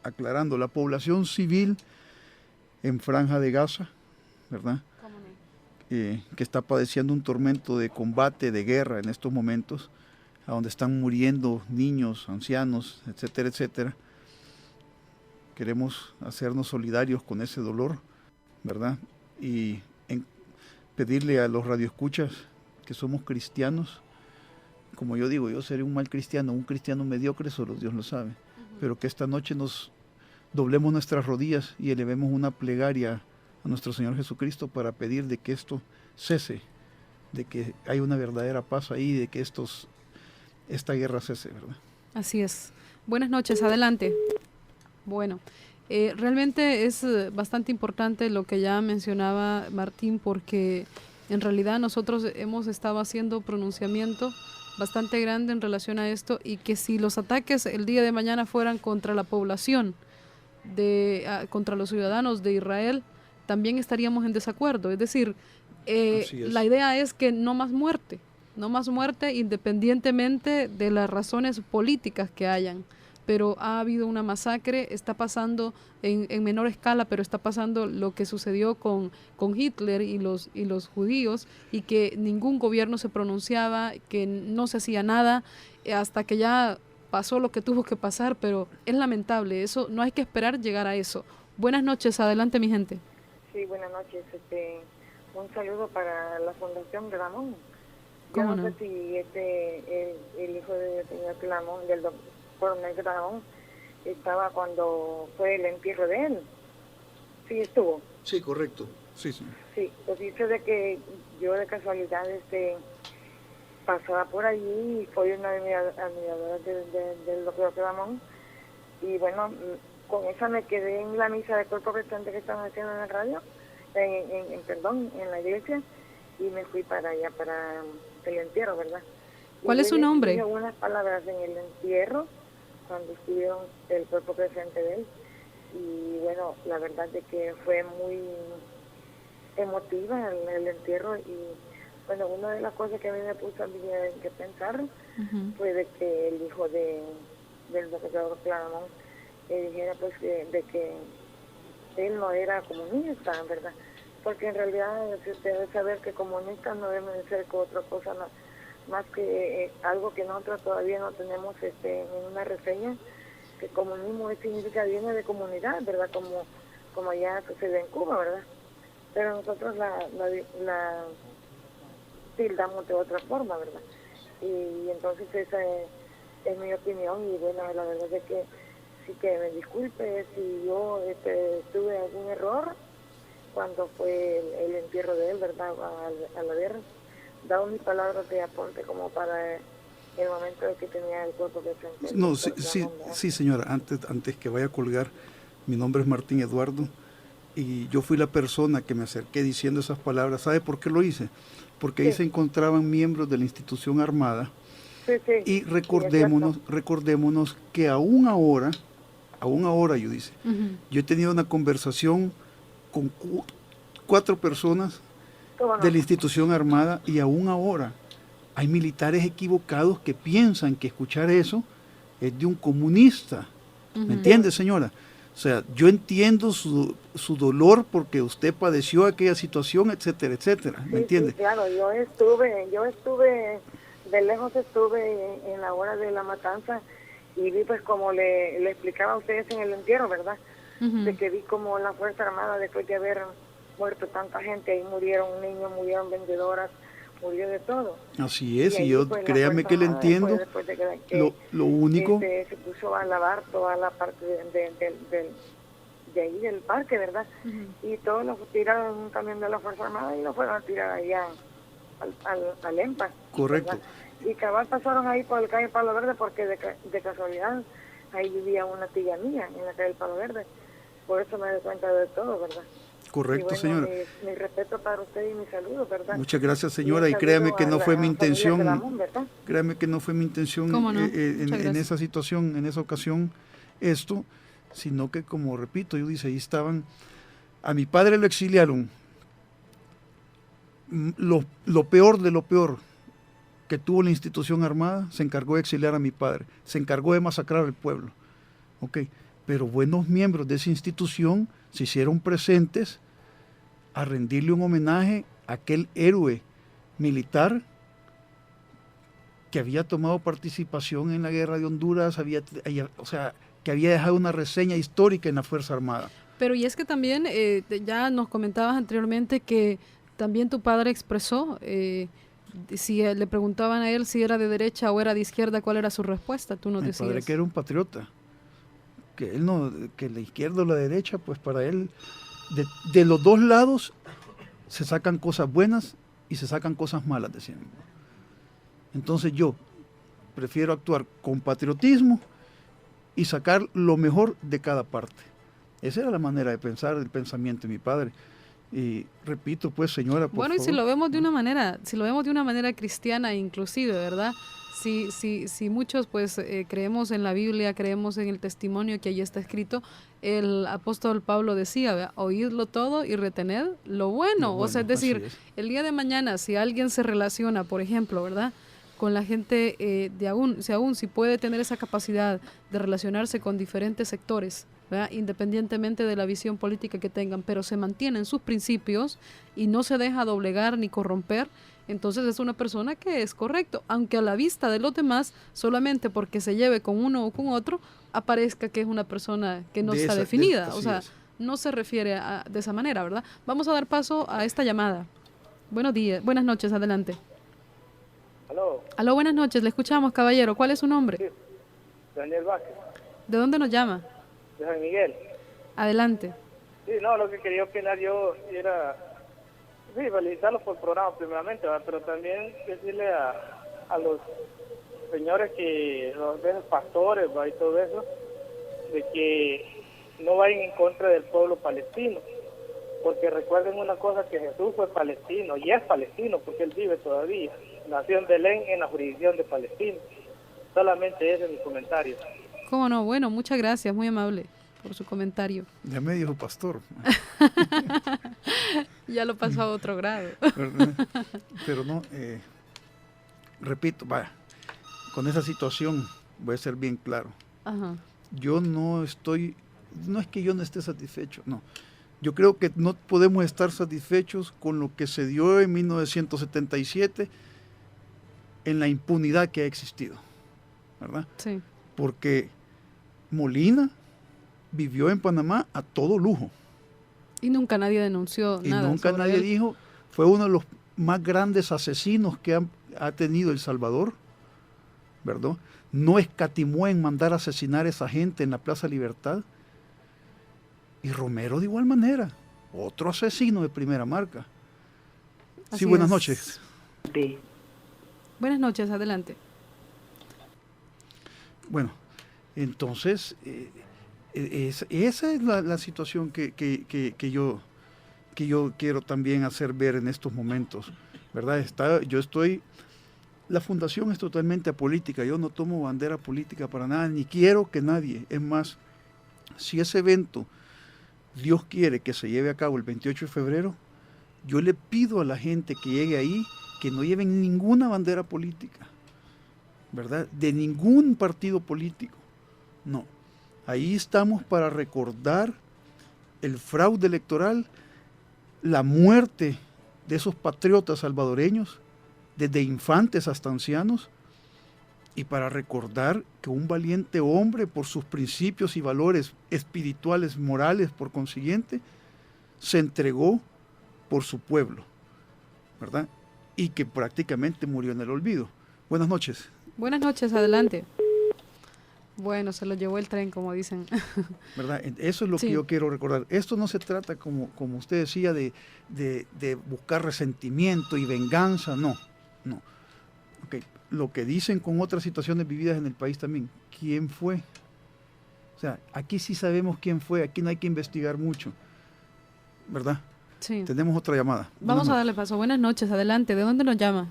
aclarando, la población civil en Franja de Gaza, ¿verdad? Que está padeciendo un tormento de combate, de guerra en estos momentos, a donde están muriendo niños, ancianos, etcétera, etcétera. Queremos hacernos solidarios con ese dolor, ¿verdad? Y pedirle a los radioescuchas que somos cristianos, como yo digo, yo seré un mal cristiano, un cristiano mediocre, solo Dios lo sabe, pero que esta noche nos doblemos nuestras rodillas y elevemos una plegaria a nuestro Señor Jesucristo para pedir de que esto cese, de que hay una verdadera paz ahí, de que esta guerra cese, ¿verdad? Así es. Buenas noches, adelante. Bueno, realmente es bastante importante lo que ya mencionaba Martín, porque en realidad nosotros hemos estado haciendo pronunciamiento bastante grande en relación a esto, y que si los ataques el día de mañana fueran contra la población, contra los ciudadanos de Israel, también estaríamos en desacuerdo. Es decir, la idea es que no más muerte independientemente de las razones políticas que hayan. pero ha habido una masacre, está pasando en menor escala, pero está pasando lo que sucedió con Hitler y los judíos, y que ningún gobierno se pronunciaba, que no se hacía nada, hasta que ya pasó lo que tuvo que pasar, pero es lamentable, eso no hay que esperar llegar a eso. Buenas noches, adelante mi gente. Sí, buenas noches. Un saludo para la Fundación Clamón. Yo ¿Cómo no no? sé si el hijo del señor Clamón, del coronel Clamón, estaba cuando fue el entierro de él. Sí, estuvo. Sí, correcto. Sí. Sí, pues dice de que yo de casualidad pasaba por allí y fue una admiradora del doctor Clamón. Y bueno, con esa me quedé en la misa de cuerpo presente que estaban haciendo en la radio, en la iglesia, y me fui para allá, para el entierro, ¿verdad? ¿Cuál es su nombre? Dije unas palabras en el entierro, cuando estuvieron el cuerpo presente de él, y bueno, la verdad de que fue muy emotiva el entierro, y bueno, una de las cosas que a mí me puso a mí que pensar fue de que el hijo del doctor Clamón dijera pues de que él no era comunista, ¿verdad? Porque en realidad se debe saber que comunistas no deben ser otra cosa más que algo que nosotros todavía no tenemos en una reseña, que comunismo significa viene de comunidad, ¿verdad? Como ya sucede en Cuba, ¿verdad? Pero nosotros la tildamos de otra forma, ¿verdad? Y entonces esa es mi opinión, y bueno, la verdad es que sí, que me disculpe si yo tuve algún error cuando fue el entierro de él, ¿verdad? Al haber dado mis palabras de aporte como para el momento de que tenía el cuerpo presente. No, sí, señora, antes que vaya a colgar, mi nombre es Martín Eduardo, y yo fui la persona que me acerqué diciendo esas palabras. ¿Sabe por qué lo hice? Porque ahí se encontraban miembros de la institución armada, y recordémonos que aún ahora yo dice, yo he tenido una conversación con 4 personas de la institución armada, y aún ahora hay militares equivocados que piensan que escuchar eso es de un comunista. ¿Me entiende, señora? O sea, yo entiendo su dolor porque usted padeció aquella situación, etcétera, etcétera. ¿Me entiende? Sí, claro, yo estuve, de lejos estuve en la hora de la matanza, y vi pues como le explicaba a ustedes en el entierro, ¿verdad? De que vi como la Fuerza Armada, después de haber muerto tanta gente, ahí murieron niños, murieron vendedoras, murió de todo. Así es, y ahí, yo pues, créame que le entiendo. Después de que lo único... se puso a lavar toda la parte de ahí del parque, ¿verdad? Y todos los tiraron en un camión de la Fuerza Armada y lo fueron a tirar allá al EMPA. Correcto. ¿Verdad? Y cabal pasaron ahí por el calle Palo Verde, porque de casualidad ahí vivía una tía mía en la calle Palo Verde. Por eso me doy cuenta de todo, ¿verdad? Correcto, bueno, señora. Mi respeto para usted y mi saludo, ¿verdad? Muchas gracias, señora, y créame que no fue mi intención. Créame que no fue mi intención en esa situación, en esa ocasión, sino que, como repito, yo dice, ahí estaban, a mi padre lo exiliaron. Lo peor de lo peor que tuvo la institución armada, se encargó de exiliar a mi padre, se encargó de masacrar al pueblo. Pero buenos miembros de esa institución se hicieron presentes a rendirle un homenaje a aquel héroe militar que había tomado participación en la guerra de Honduras, que había dejado una reseña histórica en la Fuerza Armada. Pero y es que también, ya nos comentabas anteriormente que también tu padre expresó, si le preguntaban a él si era de derecha o era de izquierda, ¿cuál era su respuesta? Tú nos decías. Mi padre que era un patriota, que él no, que la izquierda o la derecha, pues para él, de los dos lados se sacan cosas buenas y se sacan cosas malas, decían. Entonces yo prefiero actuar con patriotismo y sacar lo mejor de cada parte. Esa era la manera de pensar, el pensamiento de mi padre. Y repito, pues, señora, por bueno, favor. Y si lo vemos de una manera cristiana inclusive, ¿verdad? Si muchos pues creemos en la Biblia, creemos en el testimonio que allí está escrito, el apóstol Pablo decía, ¿verdad? Oídlo todo y retened lo bueno. O sea, es decir, el día de mañana, si alguien se relaciona, por ejemplo, ¿verdad?, con la gente, si puede tener esa capacidad de relacionarse con diferentes sectores, ¿verdad? Independientemente de la visión política que tengan, pero se mantienen sus principios y no se deja doblegar ni corromper, entonces es una persona que es correcto, aunque a la vista de los demás, solamente porque se lleve con uno o con otro, aparezca que es una persona que no está definida, o sea, no se refiere de esa manera, ¿verdad? Vamos a dar paso a esta llamada. Buenos días, buenas noches, adelante. Aló, buenas noches, le escuchamos, caballero. ¿Cuál es su nombre? Sí, Daniel Vázquez. ¿De dónde nos llama? De San Miguel. Adelante. Sí, no, lo que quería opinar yo era, sí, felicitarlos por el programa primeramente, ¿verdad? Pero también decirle a los señores que, los veces pastores, ¿verdad? Y todo eso, de que no vayan en contra del pueblo palestino. Porque recuerden una cosa, que Jesús fue palestino, y es palestino, porque él vive todavía. Nació en Belén, en la jurisdicción de Palestina. Solamente ese es mi comentario. ¿Cómo no? Bueno, muchas gracias, muy amable por su comentario. Ya me dijo pastor. Ya lo pasó a otro grado. Pero no, repito, vaya, con esa situación voy a ser bien claro. Ajá. Yo no es que yo no esté satisfecho, no. Yo creo que no podemos estar satisfechos con lo que se dio en 1977 en la impunidad que ha existido, ¿verdad? Sí. Porque Molina vivió en Panamá a todo lujo. Y nunca nadie denunció nada. Y nunca nadie dijo, fue uno de los más grandes asesinos que ha tenido El Salvador, ¿verdad? No escatimó en mandar a asesinar a esa gente en la Plaza Libertad. Y Romero de igual manera, otro asesino de primera marca. Sí, buenas noches. Sí. Buenas noches, adelante. Bueno, entonces, esa es la situación que yo quiero también hacer ver en estos momentos, ¿verdad? La fundación es totalmente apolítica, yo no tomo bandera política para nada, ni quiero que nadie, es más, si ese evento Dios quiere que se lleve a cabo el 28 de febrero, yo le pido a la gente que llegue ahí que no lleven ninguna bandera política, ¿verdad? De ningún partido político. No. Ahí estamos para recordar el fraude electoral, la muerte de esos patriotas salvadoreños, desde infantes hasta ancianos, y para recordar que un valiente hombre, por sus principios y valores espirituales, morales, por consiguiente, se entregó por su pueblo, ¿verdad? Y que prácticamente murió en el olvido. Buenas noches. Buenas noches, adelante. Bueno, se lo llevó el tren, como dicen. ¿Verdad? Eso es lo que yo quiero recordar. Esto no se trata, como usted decía, de buscar resentimiento y venganza, no. Okay. Lo que dicen con otras situaciones vividas en el país también, ¿quién fue? O sea, aquí sí sabemos quién fue, aquí no hay que investigar mucho, ¿verdad? Sí. Tenemos otra llamada. Vamos a darle paso. Buenas noches, adelante. ¿De dónde nos llama?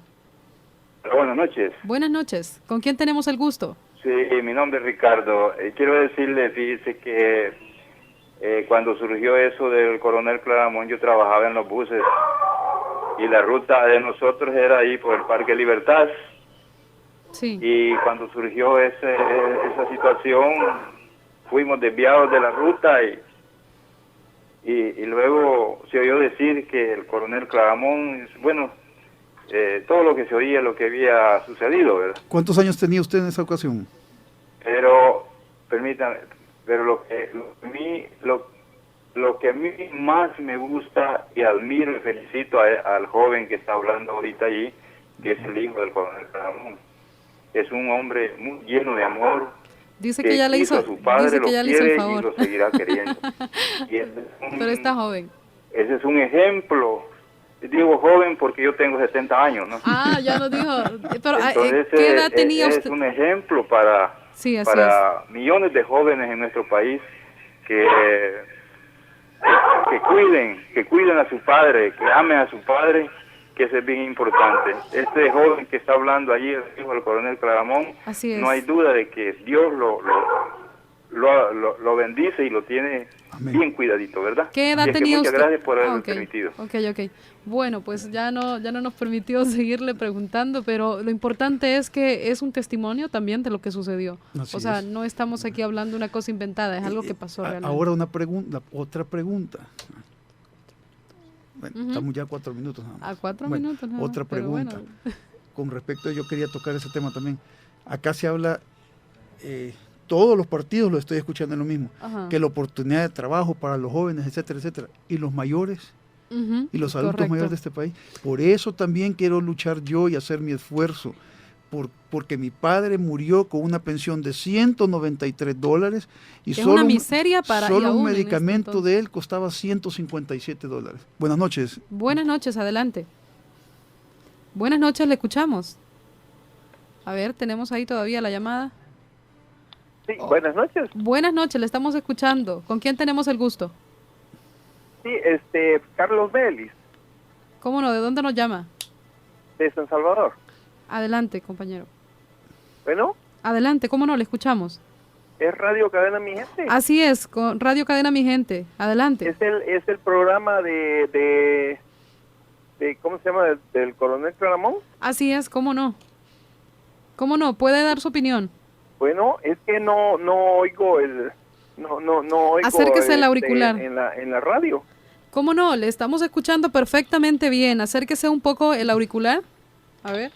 Buenas noches. Buenas noches. ¿Con quién tenemos el gusto? Sí, mi nombre es Ricardo. Quiero decirle, fíjese que cuando surgió eso del coronel Claramón, yo trabajaba en los buses y la ruta de nosotros era ahí por el Parque Libertad. Sí. Y cuando surgió esa situación, fuimos desviados de la ruta y luego se oyó decir que el coronel Claramón, bueno, todo lo que se oía, lo que había sucedido, ¿verdad? ¿Cuántos años tenía usted en esa ocasión? Pero, permítame, pero lo que a mí más me gusta y admiro y felicito al joven que está hablando ahorita allí, que es el hijo del coronel Claramón. Es un hombre muy lleno de amor. Dice que ya le hizo, a su padre, dice que ya le hizo el favor. Y lo seguirá queriendo. Pero está joven. Ese es un ejemplo. Digo joven porque yo tengo 70 años, ¿no? Ah, ya lo dijo. Pero, entonces, ¿qué edad tenía usted? Es un ejemplo para millones de jóvenes en nuestro país que cuiden a su padre, que amen a su padre, que eso es bien importante. Este joven que está hablando allí, el hijo del coronel Claramón, no hay duda de que Dios lo bendice y lo tiene Amén. bien cuidadito, ¿verdad? ¿Qué edad Así es que tenía muchas usted? gracias por haberme Ok, permitido. ok. Bueno, pues ya no nos permitió seguirle preguntando, pero lo importante es que es un testimonio también de lo que sucedió. Así O sea, es. no estamos aquí hablando de una cosa inventada, es algo que pasó realmente. Ahora otra pregunta. Bueno, Ujú. estamos ya a 4 minutos. Nada más. A 4 Bueno, minutos nada más, otra pero pregunta. bueno. Con respecto, yo quería tocar ese tema también. Acá se habla, todos los partidos lo estoy escuchando en lo mismo, Ajá. que la oportunidad de trabajo para los jóvenes, etcétera, etcétera. Y los mayores Ujú, y los adultos correcto. mayores de este país. Por eso también quiero luchar yo y hacer mi esfuerzo. Porque mi padre murió con una pensión de $193 y Es solo, una miseria para y solo aún un en este medicamento entonces. de él costaba $157. Buenas noches. Buenas noches, adelante. Buenas noches, le escuchamos. A ver, tenemos ahí todavía la llamada. Sí, buenas noches. Buenas noches, le estamos escuchando. ¿Con quién tenemos el gusto? Sí, Carlos Vélez, ¿Cómo no? ¿De dónde nos llama? de San Salvador. Adelante, compañero. Bueno, Adelante, ¿cómo no? Le escuchamos. es Radio Cadena Mi Gente. Así es, con Radio Cadena Mi Gente. Adelante. Es el programa de ¿cómo se llama? Del coronel Claramón. Así es, ¿cómo no? ¿Cómo no? ¿Puede dar su opinión? Bueno, es que no oigo no oigo Acérquese el auricular. en la radio. ¿Cómo no? Le estamos escuchando perfectamente bien. Acérquese un poco el auricular. A ver.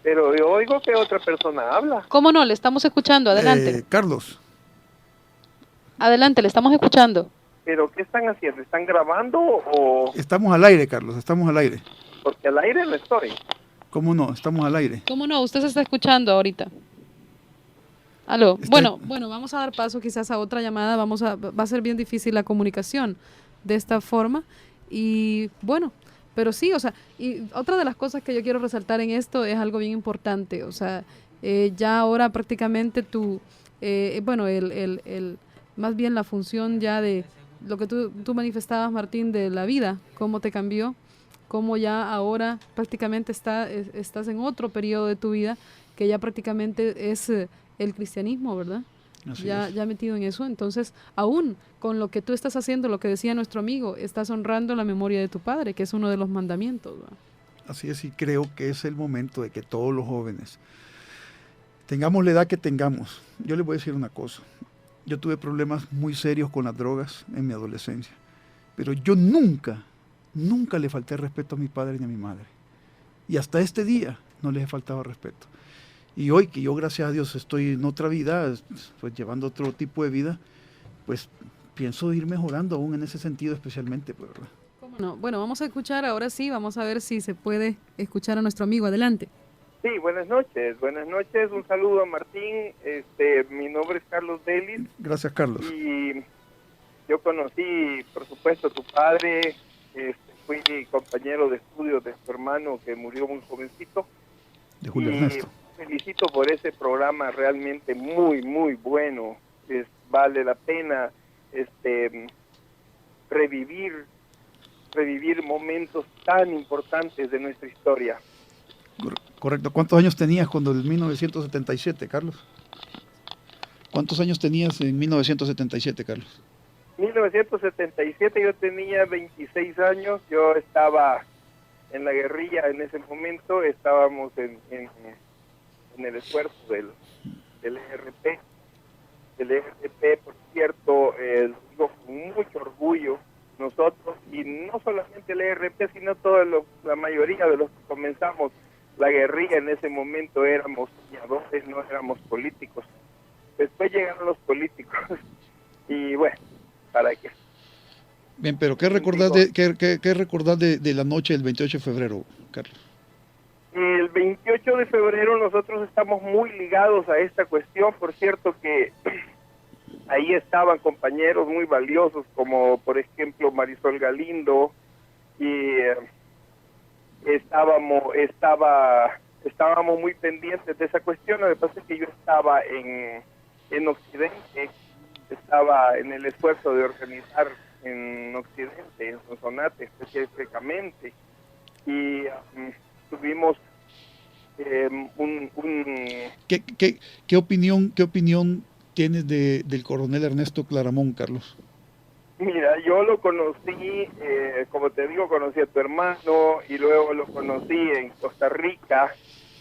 Pero yo oigo que otra persona habla. ¿Cómo no? Le estamos escuchando. Adelante. Carlos, Adelante, le estamos escuchando. ¿Pero qué están haciendo? ¿Están grabando o...? estamos al aire, Carlos, estamos al aire. Porque al aire no estoy. ¿Cómo no? Estamos al aire. ¿Cómo no? Usted se está escuchando ahorita. Aló. Está- Bueno, vamos a dar paso quizás a otra llamada. Va a ser bien difícil la comunicación de esta forma. Y bueno, pero sí, o sea, y otra de las cosas que yo quiero resaltar en esto es algo bien importante. O sea, ya ahora prácticamente más bien la función ya de lo que tú manifestabas, Martín, de la vida, cómo te cambió, cómo ya ahora prácticamente estás en otro periodo de tu vida que ya prácticamente es el cristianismo, ¿verdad? Así Ya, es. ya metido en eso. Entonces, aún con lo que tú estás haciendo, lo que decía nuestro amigo, estás honrando la memoria de tu padre, que es uno de los mandamientos, ¿verdad? Así es, y creo que es el momento de que todos los jóvenes tengamos la edad que tengamos. Yo les voy a decir una cosa. Yo tuve problemas muy serios con las drogas en mi adolescencia, pero yo nunca le falté respeto a mi padre ni a mi madre. Y hasta este día no les he faltado respeto. Y hoy que yo, gracias a Dios, estoy en otra vida, pues llevando otro tipo de vida, pues pienso ir mejorando aún en ese sentido especialmente, pues, ¿verdad? ¿Cómo no? Bueno, vamos a escuchar ahora sí, vamos a ver si se puede escuchar a nuestro amigo. Adelante. Sí, buenas noches. Un saludo a Martín. Mi nombre es Carlos Vélez Gracias, Carlos. y yo conocí, por supuesto, a tu padre. Fui compañero de estudios de tu hermano que murió muy jovencito. De Julio Y Ernesto. felicito por ese programa realmente muy, muy bueno. Vale la pena revivir momentos tan importantes de nuestra historia. Correcto. ¿Cuántos años tenías cuando en 1977, Carlos? ¿Cuántos años tenías en 1977, Carlos? 1977 yo tenía 26 años, yo estaba en la guerrilla en ese momento, estábamos en el esfuerzo del ERP. El ERP, por cierto, lo digo con mucho orgullo, nosotros, y no solamente el ERP, sino la mayoría de los que comenzamos la guerrilla en ese momento éramos soñadores, no éramos políticos. Después llegaron los políticos y bueno, ¿para qué? Bien, pero ¿qué recordás de la noche del 28 de febrero, Carlos? El 28 de febrero nosotros estamos muy ligados a esta cuestión, por cierto que ahí estaban compañeros muy valiosos como por ejemplo Marisol Galindo y estábamos muy pendientes de esa cuestión. Lo que pasa es que yo estaba en Occidente, estaba en el esfuerzo de organizar en Occidente, en Sonsonate específicamente, y tuvimos ¿Qué opinión tienes del coronel Ernesto Claramón, Carlos? Mira, yo lo conocí, como te digo, conocí a tu hermano y luego lo conocí en Costa Rica,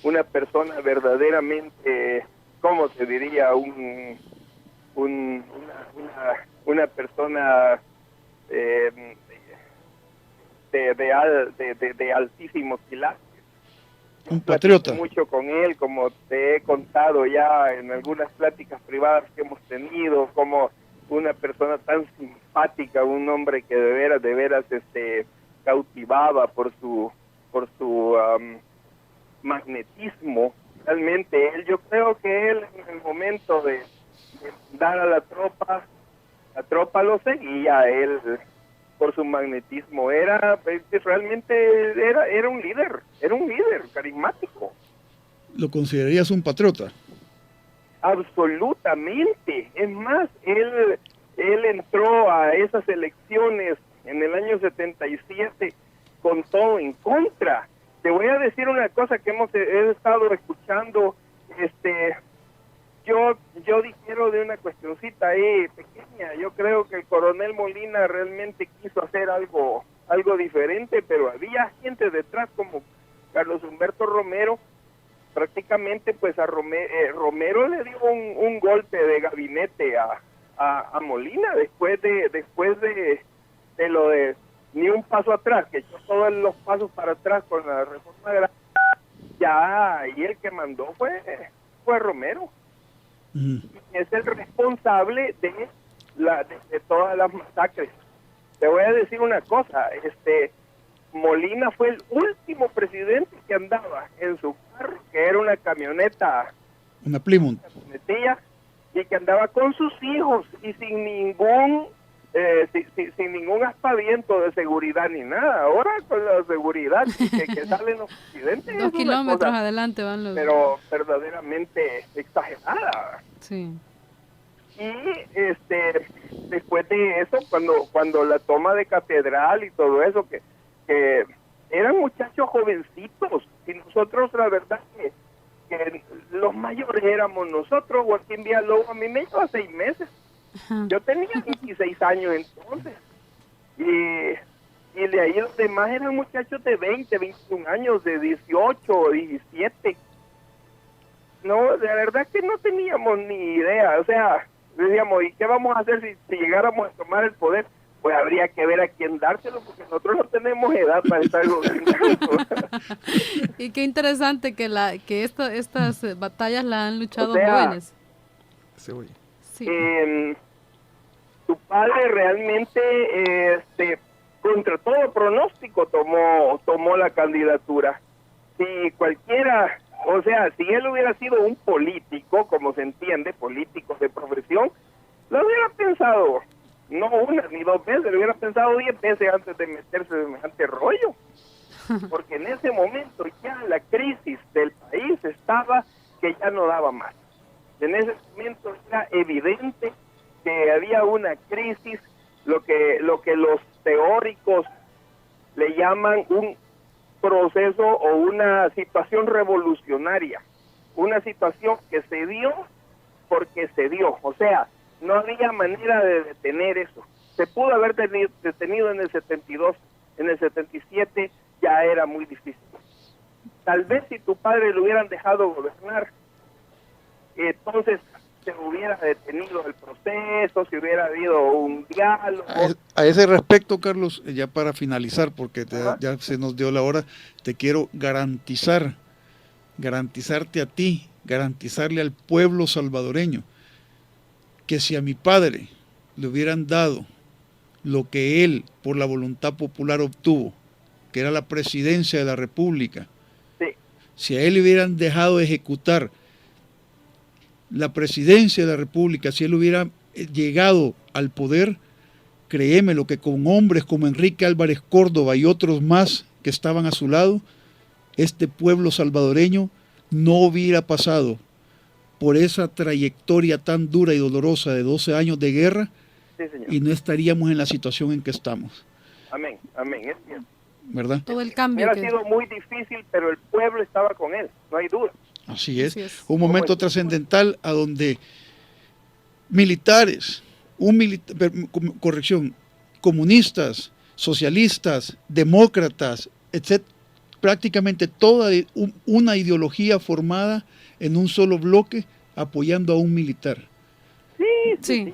una persona verdaderamente, ¿cómo se diría? Una persona de altísimos pilares. Un patriota. Mucho con él, como te he contado ya en algunas pláticas privadas que hemos tenido, como una persona tan simpática, un hombre que de veras cautivaba por su magnetismo. Realmente yo creo que él en el momento de dar a la tropa lo seguía él por su magnetismo. Realmente era un líder carismático. ¿Lo considerarías un patriota? Absolutamente. Es más, él entró a esas elecciones en el año 77 con todo en contra. Te voy a decir una cosa que he estado escuchando. Yo difiero de una cuestioncita ahí pequeña. Yo creo que el coronel Molina realmente quiso hacer algo diferente, pero había gente detrás como Carlos Humberto Romero. Prácticamente pues a Romero le dio un golpe de gabinete a Molina después de lo de ni un paso atrás, que echó todos los pasos para atrás con la reforma agraria. Ya, y el que mandó fue Romero. Y es el responsable de todas las masacres. Te voy a decir una cosa, Molina fue el último presidente que andaba en su carro, que era una camioneta, una Plymouth, y que andaba con sus hijos y sin ningún aspaviento de seguridad ni nada. Ahora con la seguridad que salen los presidentes 2 kilómetros adelante van los... pero verdaderamente exagerada. Sí. Y después de eso, cuando la toma de catedral y todo eso, que eran muchachos jovencitos, y nosotros la verdad que los mayores éramos nosotros. Joaquín Villalobos a mí me lleva 6 meses. Yo tenía 26 años entonces, y de ahí los demás eran muchachos de 20, 21 años, de 18, 17. No, de verdad que no teníamos ni idea. O sea, decíamos, ¿y qué vamos a hacer si llegáramos a tomar el poder? Pues habría que ver a quién dárselo, porque nosotros no tenemos edad para estar gobernando. Y qué interesante que estas batallas las han luchado jóvenes. Sí. Tu padre realmente, contra todo pronóstico, tomó la candidatura. Si cualquiera, o sea, si él hubiera sido un político, como se entiende, político de profesión, lo hubiera pensado, no una ni 2 veces, lo hubiera pensado 10 veces antes de meterse en semejante rollo. Porque en ese momento ya la crisis del país estaba que ya no daba más. En ese momento era evidente que había una crisis, lo que los teóricos le llaman un proceso o una situación revolucionaria, una situación que se dio porque se dio. O sea, no había manera de detener eso. Se pudo haber detenido en el 72, en el 77 ya era muy difícil. Tal vez si tu padre lo hubieran dejado gobernar, entonces se hubiera detenido el proceso, si hubiera habido un diálogo. A ese respecto, Carlos, ya para finalizar, porque ya se nos dio la hora, te quiero garantizarte a ti, garantizarle al pueblo salvadoreño, que si a mi padre le hubieran dado lo que él, por la voluntad popular, obtuvo, que era la presidencia de la República, sí. Si a él le hubieran dejado ejecutar la presidencia de la República, si él hubiera llegado al poder, créeme lo que con hombres como Enrique Álvarez Córdoba y otros más que estaban a su lado, este pueblo salvadoreño no hubiera pasado por esa trayectoria tan dura y dolorosa de 12 años de guerra, sí, señor. Y no estaríamos en la situación en que estamos. Amén, amén, es cierto. ¿Verdad? Todo el cambio. Hubiera sido muy difícil, pero el pueblo estaba con él, no hay duda. Así es. Así es. Un momento trascendental a donde militares, comunistas, socialistas, demócratas, etc., prácticamente toda una ideología formada en un solo bloque apoyando a un militar. Sí.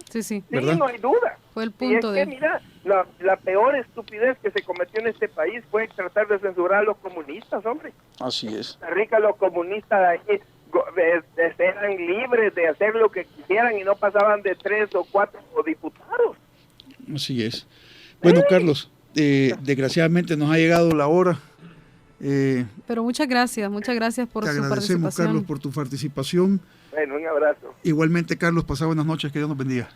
¿Verdad? No hay duda. Fue el Y punto es que, mira, la peor estupidez que se cometió en este país fue tratar de censurar a los comunistas, hombre. Así es. Costa Rica, los comunistas de aquí eran libres de hacer lo que quisieran y no pasaban de 3 o 4 diputados. Así es. Bueno, Carlos, desgraciadamente nos ha llegado la hora. Pero muchas gracias por te su agradecemos, participación. Carlos, por tu participación. Bueno, un abrazo. Igualmente, Carlos, pasad buenas noches, que Dios nos bendiga.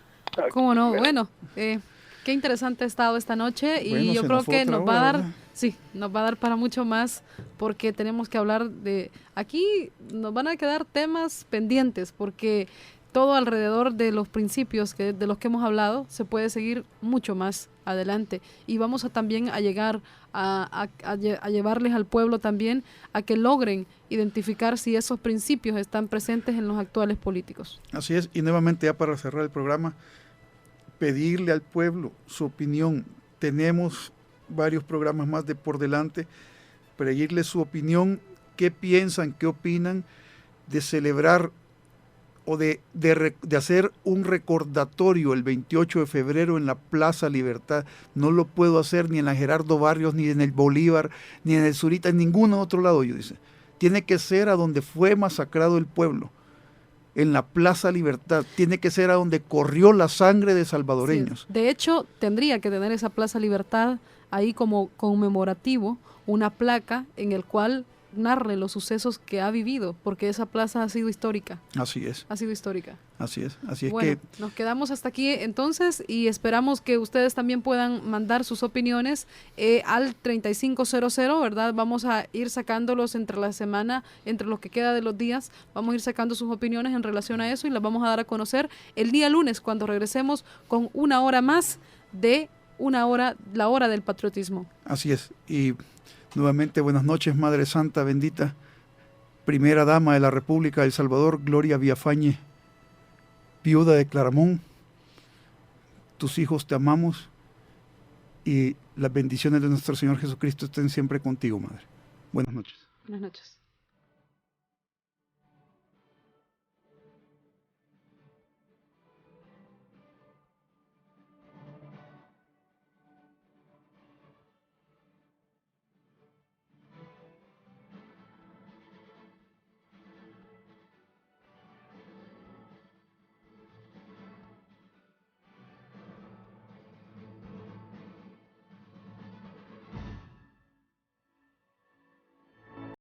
¿Cómo no? Bueno, qué interesante ha estado esta noche y Bueno, yo se creo nos fue que otra nos va a hora, dar, ¿verdad? sí, nos va a dar para mucho más porque tenemos que hablar de, aquí nos van a quedar temas pendientes porque todo alrededor de los principios de los que hemos hablado se puede seguir mucho más adelante y vamos a también a llegar a llevarles al pueblo también a que logren identificar si esos principios están presentes en los actuales políticos. Así es, y nuevamente ya para cerrar el programa, pedirle al pueblo su opinión. Tenemos varios programas más por delante, pedirle su opinión, qué piensan, qué opinan de celebrar o de hacer un recordatorio el 28 de febrero en la Plaza Libertad. No lo puedo hacer ni en la Gerardo Barrios, ni en el Bolívar, ni en el Zurita, en ningún otro lado, yo dice. Tiene que ser a donde fue masacrado el pueblo, en la Plaza Libertad. Tiene que ser a donde corrió la sangre de salvadoreños. Sí. De hecho, tendría que tener esa Plaza Libertad ahí como conmemorativo, una placa en el cual narre los sucesos que ha vivido, porque esa plaza ha sido histórica. Así es. Ha sido histórica. Así es. Así es bueno, que nos quedamos hasta aquí entonces y esperamos que ustedes también puedan mandar sus opiniones al 3500, ¿verdad? Vamos a ir sacándolos entre la semana, entre lo que queda de los días, vamos a ir sacando sus opiniones en relación a eso y las vamos a dar a conocer el día lunes cuando regresemos con una hora más de la hora del patriotismo. así es. Y nuevamente, buenas noches, Madre Santa bendita, primera dama de la República de El Salvador, Gloria Villafañe, viuda de Claramón. Tus hijos te amamos y las bendiciones de nuestro Señor Jesucristo estén siempre contigo, Madre. Buenas noches. Buenas noches.